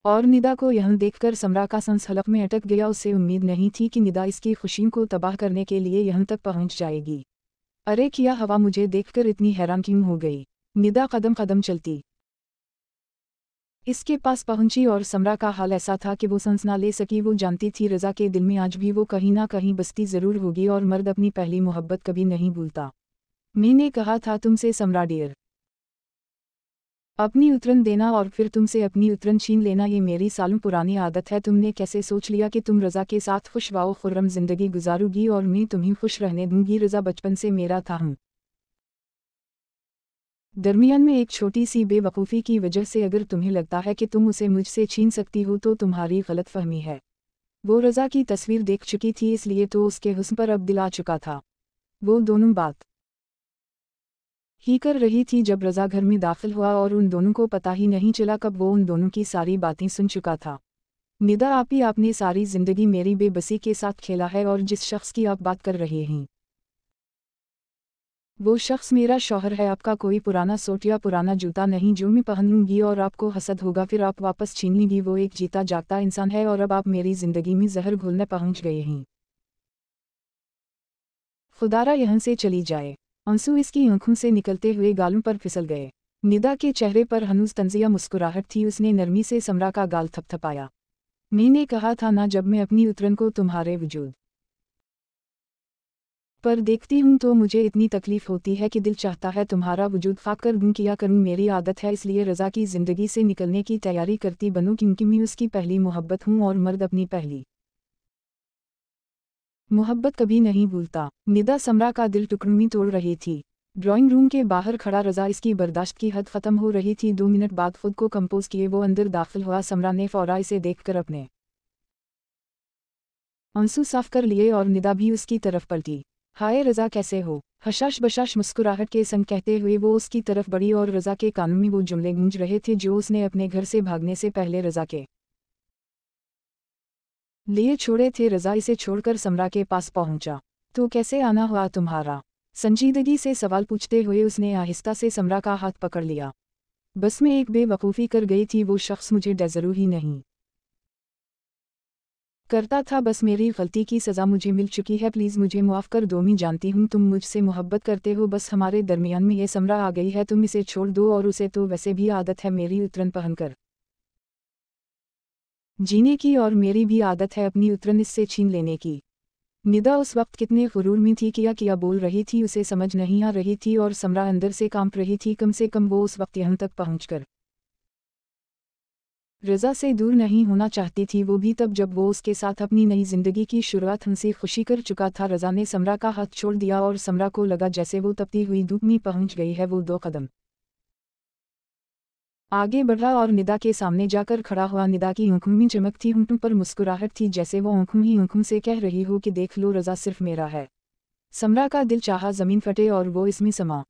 और निदा को यह देखकर समरा का सांस हलक में अटक गया। उसे उम्मीद नहीं थी कि निदा इसकी खुशियों को तबाह करने के लिए यहाँ तक पहुँच जाएगी। अरे किया हवा, मुझे देखकर इतनी हैरान क्यों हो गई? निदा कदम कदम चलती इसके पास पहुंची और समरा का हाल ऐसा था कि वो सांस ना ले सकी। वो जानती थी रज़ा के दिल में आज भी वो कहीं ना कहीं बसती ज़रूर होगी और मर्द अपनी पहली मोहब्बत कभी नहीं भूलता। मैंने कहा था तुमसे समरा डियर, अपनी उतरन देना और फिर तुमसे अपनी उतरन छीन लेना ये मेरी सालों पुरानी आदत है। तुमने कैसे सोच लिया कि तुम रज़ा के साथ खुश वाओ खुर्रम ज़िंदगी गुजारोगी और मैं तुम्हें खुश रहने दूंगी। रज़ा बचपन से मेरा था हम दरमियान में एक छोटी सी बेवकूफ़ी की वजह से अगर तुम्हें लगता है कि तुम उसे मुझसे छीन सकती हो तो तुम्हारी गलतफहमी है। वो रज़ा की तस्वीर देख चुकी थी इसलिए तो उसके हुस्न पर अब दिल आ चुका था। वो दोनों बात ही कर रही थी जब रज़ा घर में दाखिल हुआ और उन दोनों को पता ही नहीं चला कब वो उन दोनों की सारी बातें सुन चुका था। निदा आपी आपने सारी ज़िंदगी मेरी बेबसी के साथ खेला है और जिस शख्स की आप बात कर रहे हैं वो शख्स मेरा शौहर है। आपका कोई पुराना सूट या पुराना जूता नहीं जो मैं पहन लूँगी और आपको हसद होगा फिर आप वापस छीन लेंगी। वो एक जीता जागता इंसान है और अब आप मेरी ज़िंदगी में जहर घोलने पहुँच गए हैं। खुदारा यहाँ से चली जाए। आंसू इसकी आंखों से निकलते हुए गालों पर फिसल गए। निदा के चेहरे पर हनूज तंजिया मुस्कुराहट थी। उसने नरमी से समरा का गाल थपथपाया। मैंने कहा था ना जब मैं अपनी उतरन को तुम्हारे वजूद पर देखती हूँ तो मुझे इतनी तकलीफ होती है कि दिल चाहता है तुम्हारा वजूद खाक कर दूँ। किया करूँ मेरी आदत है इसलिए रज़ा की ज़िंदगी से निकलने की तैयारी करती बनूँ क्योंकि मैं उसकी पहली मोहब्बत हूँ और मर्द अपनी पहली मोहब्बत कभी नहीं भूलता। निदा समरा का दिल टुकड़ों में तोड़ रही थी। ड्राइंग रूम के बाहर खड़ा रज़ा इसकी बर्दाश्त की हद ख़त्म हो रही थी। 2 मिनट बाद खुद को कंपोज किए वो अंदर दाखिल हुआ। समरा ने फ़ौरा इसे देखकर अपने आंसू साफ कर लिए और निदा भी उसकी तरफ पलटी। हाय रज़ा कैसे हो? हशाश बशाश मुस्कुराहट के संग कहते हुए वो उसकी तरफ बढ़ी और रज़ा के कानों में वो जुमले गूंज रहे थे जो उसने अपने घर से भागने से पहले रज़ा के लिए छोड़े थे। रज़ा इसे छोड़कर समरा के पास पहुंचा। तो कैसे आना हुआ तुम्हारा? संजीदगी से सवाल पूछते हुए उसने आहिस्ता से समरा का हाथ पकड़ लिया। बस मैं एक बेवकूफ़ी कर गई थी। वो शख्स मुझे डेज़रू ही नहीं करता था। बस मेरी गलती की सज़ा मुझे मिल चुकी है। प्लीज़ मुझे माफ़ कर दो। मैं जानती हूँ तुम मुझसे मोहब्बत करते हो। बस हमारे दरमियान में ये समरा आ गई है। तुम इसे छोड़ दो और उसे तो वैसे भी आदत है मेरी उतरन पहनकर जीने की और मेरी भी आदत है अपनी उतरन इससे छीन लेने की। निदा उस वक्त कितने गुरूर में थी किया बोल रही थी उसे समझ नहीं आ रही थी और समरा अंदर से कांप रही थी। कम से कम वो उस वक्त यहाँ तक पहुँचकर रज़ा से दूर नहीं होना चाहती थी। वो भी तब जब वो उसके साथ अपनी नई ज़िंदगी की शुरुआत हंसी खुशी कर चुका था। रज़ा ने समरा का हाथ छोड़ दिया और समरा को लगा जैसे वो तपती हुई धूप में पहुँच गई है। वो 2 कदम आगे बढ़ा और निदा के सामने जाकर खड़ा हुआ। निदा की आंखों में चमक थी, होंठों पर मुस्कुराहट थी जैसे वो आंखों ही आंखों से कह रही हो कि देख लो रज़ा सिर्फ मेरा है। समरा का दिल चाहा ज़मीन फटे और वो इसमें समा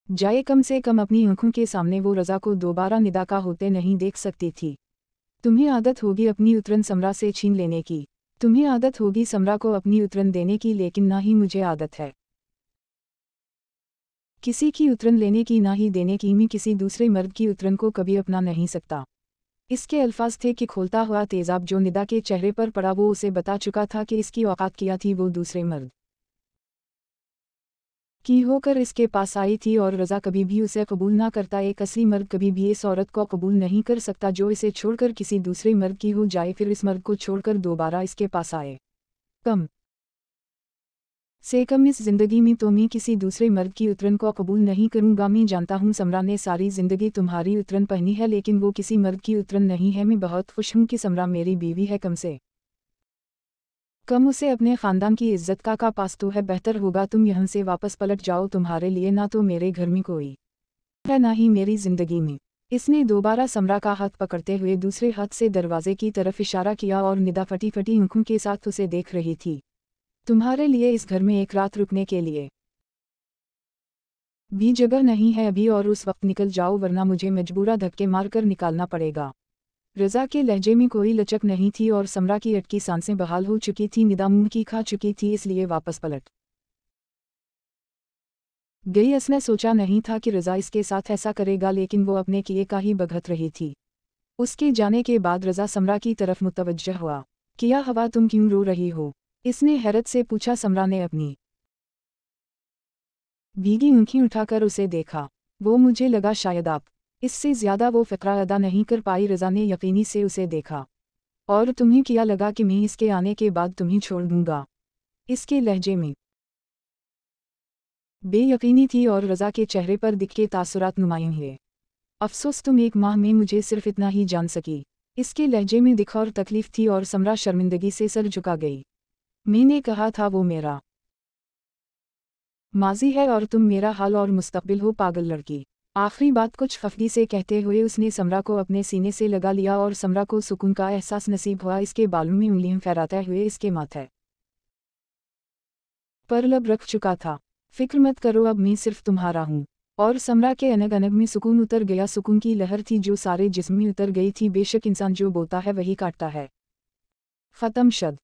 जाए। कम से कम अपनी आंखों के सामने वो रज़ा को दोबारा निदा का होते नहीं देख सकती थी। तुम्हें आदत होगी अपनी उतरन समरा से छीन लेने की। तुम्हें आदत होगी समरा को अपनी उतरन देने की लेकिन ना ही मुझे आदत है किसी की उतरन लेने की ना ही देने की। मैं किसी दूसरे मर्द की उतरन को कभी अपना नहीं सकता। इसके अल्फाज थे कि खोलता हुआ तेज़ाब जो निदा के चेहरे पर पड़ा वो उसे बता चुका था कि इसकी औकात क्या थी। वो दूसरे मर्द की होकर इसके पास आई थी और रज़ा कभी भी उसे कबूल ना करता। एक असली मर्द कभी भी इस औरत को कबूल नहीं कर सकता जो इसे छोड़कर किसी दूसरे मर्द की हो जाए फिर इस मर्द को छोड़कर दोबारा इसके पास आए। कम से कम इस ज़िंदगी में तो मैं किसी दूसरे मर्द की उतरन को कबूल नहीं करूँगा। मैं जानता हूँ समरा ने सारी ज़िंदगी तुम्हारी उतरन पहनी है लेकिन वो किसी मर्द की उतरन नहीं है। मैं बहुत खुश हूँ कि समरा मेरी बीवी है। कम से कम उसे अपने ख़ानदान की इज्जत का पास तो है। बेहतर होगा तुम यहाँ से वापस पलट जाओ। तुम्हारे लिए ना तो मेरे घर में कोई है ना ही मेरी ज़िंदगी में। इसने दोबारा समरा का हाथ पकड़ते हुए दूसरे हाथ से दरवाजे की तरफ इशारा किया और निदा फटी फटी आंखों के साथ उसे देख रही थी। तुम्हारे लिए इस घर में एक रात रुकने के लिए भी जगह नहीं है अभी और उस वक्त निकल जाओ वरना मुझे मजबूरा धक्के मारकर निकालना पड़ेगा। रज़ा के लहजे में कोई लचक नहीं थी और समरा की अटकी सांसें बहाल हो चुकी थी। निदा मुंह की खा चुकी थी इसलिए वापस पलट गई। उसने सोचा नहीं था कि रज़ा इसके साथ ऐसा करेगा लेकिन वो अपने किए का ही भुगत रही थी। उसके जाने के बाद रज़ा समरा की तरफ मुतवज्जह हुआ। किया हवा तुम क्यों रो रही हो? इसने हैरत से पूछा। समरा ने अपनी भीगी आंखें उठाकर उसे देखा। वो मुझे लगा शायद आप इससे ज़्यादा वो फ़िक्रा अदा नहीं कर पाई। रज़ा ने यकीनी से उसे देखा। और तुम्हें क्या लगा कि मैं इसके आने के बाद तुम्हें छोड़ दूंगा? इसके लहजे में बेयकीनी थी और रज़ा के चेहरे पर दिखे तासुरात नुमायां हुए। अफसोस तुम 1 माह में मुझे सिर्फ इतना ही जान सकी। इसके लहजे में दिख और तकलीफ थी और समरा शर्मिंदगी से सर झुका गई। मैंने कहा था वो मेरा माजी है और तुम मेरा हाल और मुस्तकबिल हो पागल लड़की। आखिरी बात कुछ खफगी से कहते हुए उसने समरा को अपने सीने से लगा लिया और समरा को सुकून का एहसास नसीब हुआ। इसके बालों में उंगलियां फहराते हुए इसके माथे पर लब रख चुका था। फिक्र मत करो, अब मैं सिर्फ तुम्हारा हूँ। और समरा के अनग अनग में सुकून उतर गया। सुकून की लहर थी जो सारे जिस्म में उतर गई थी। बेशक इंसान जो बोता है वही काटता है। ख़त्म शद।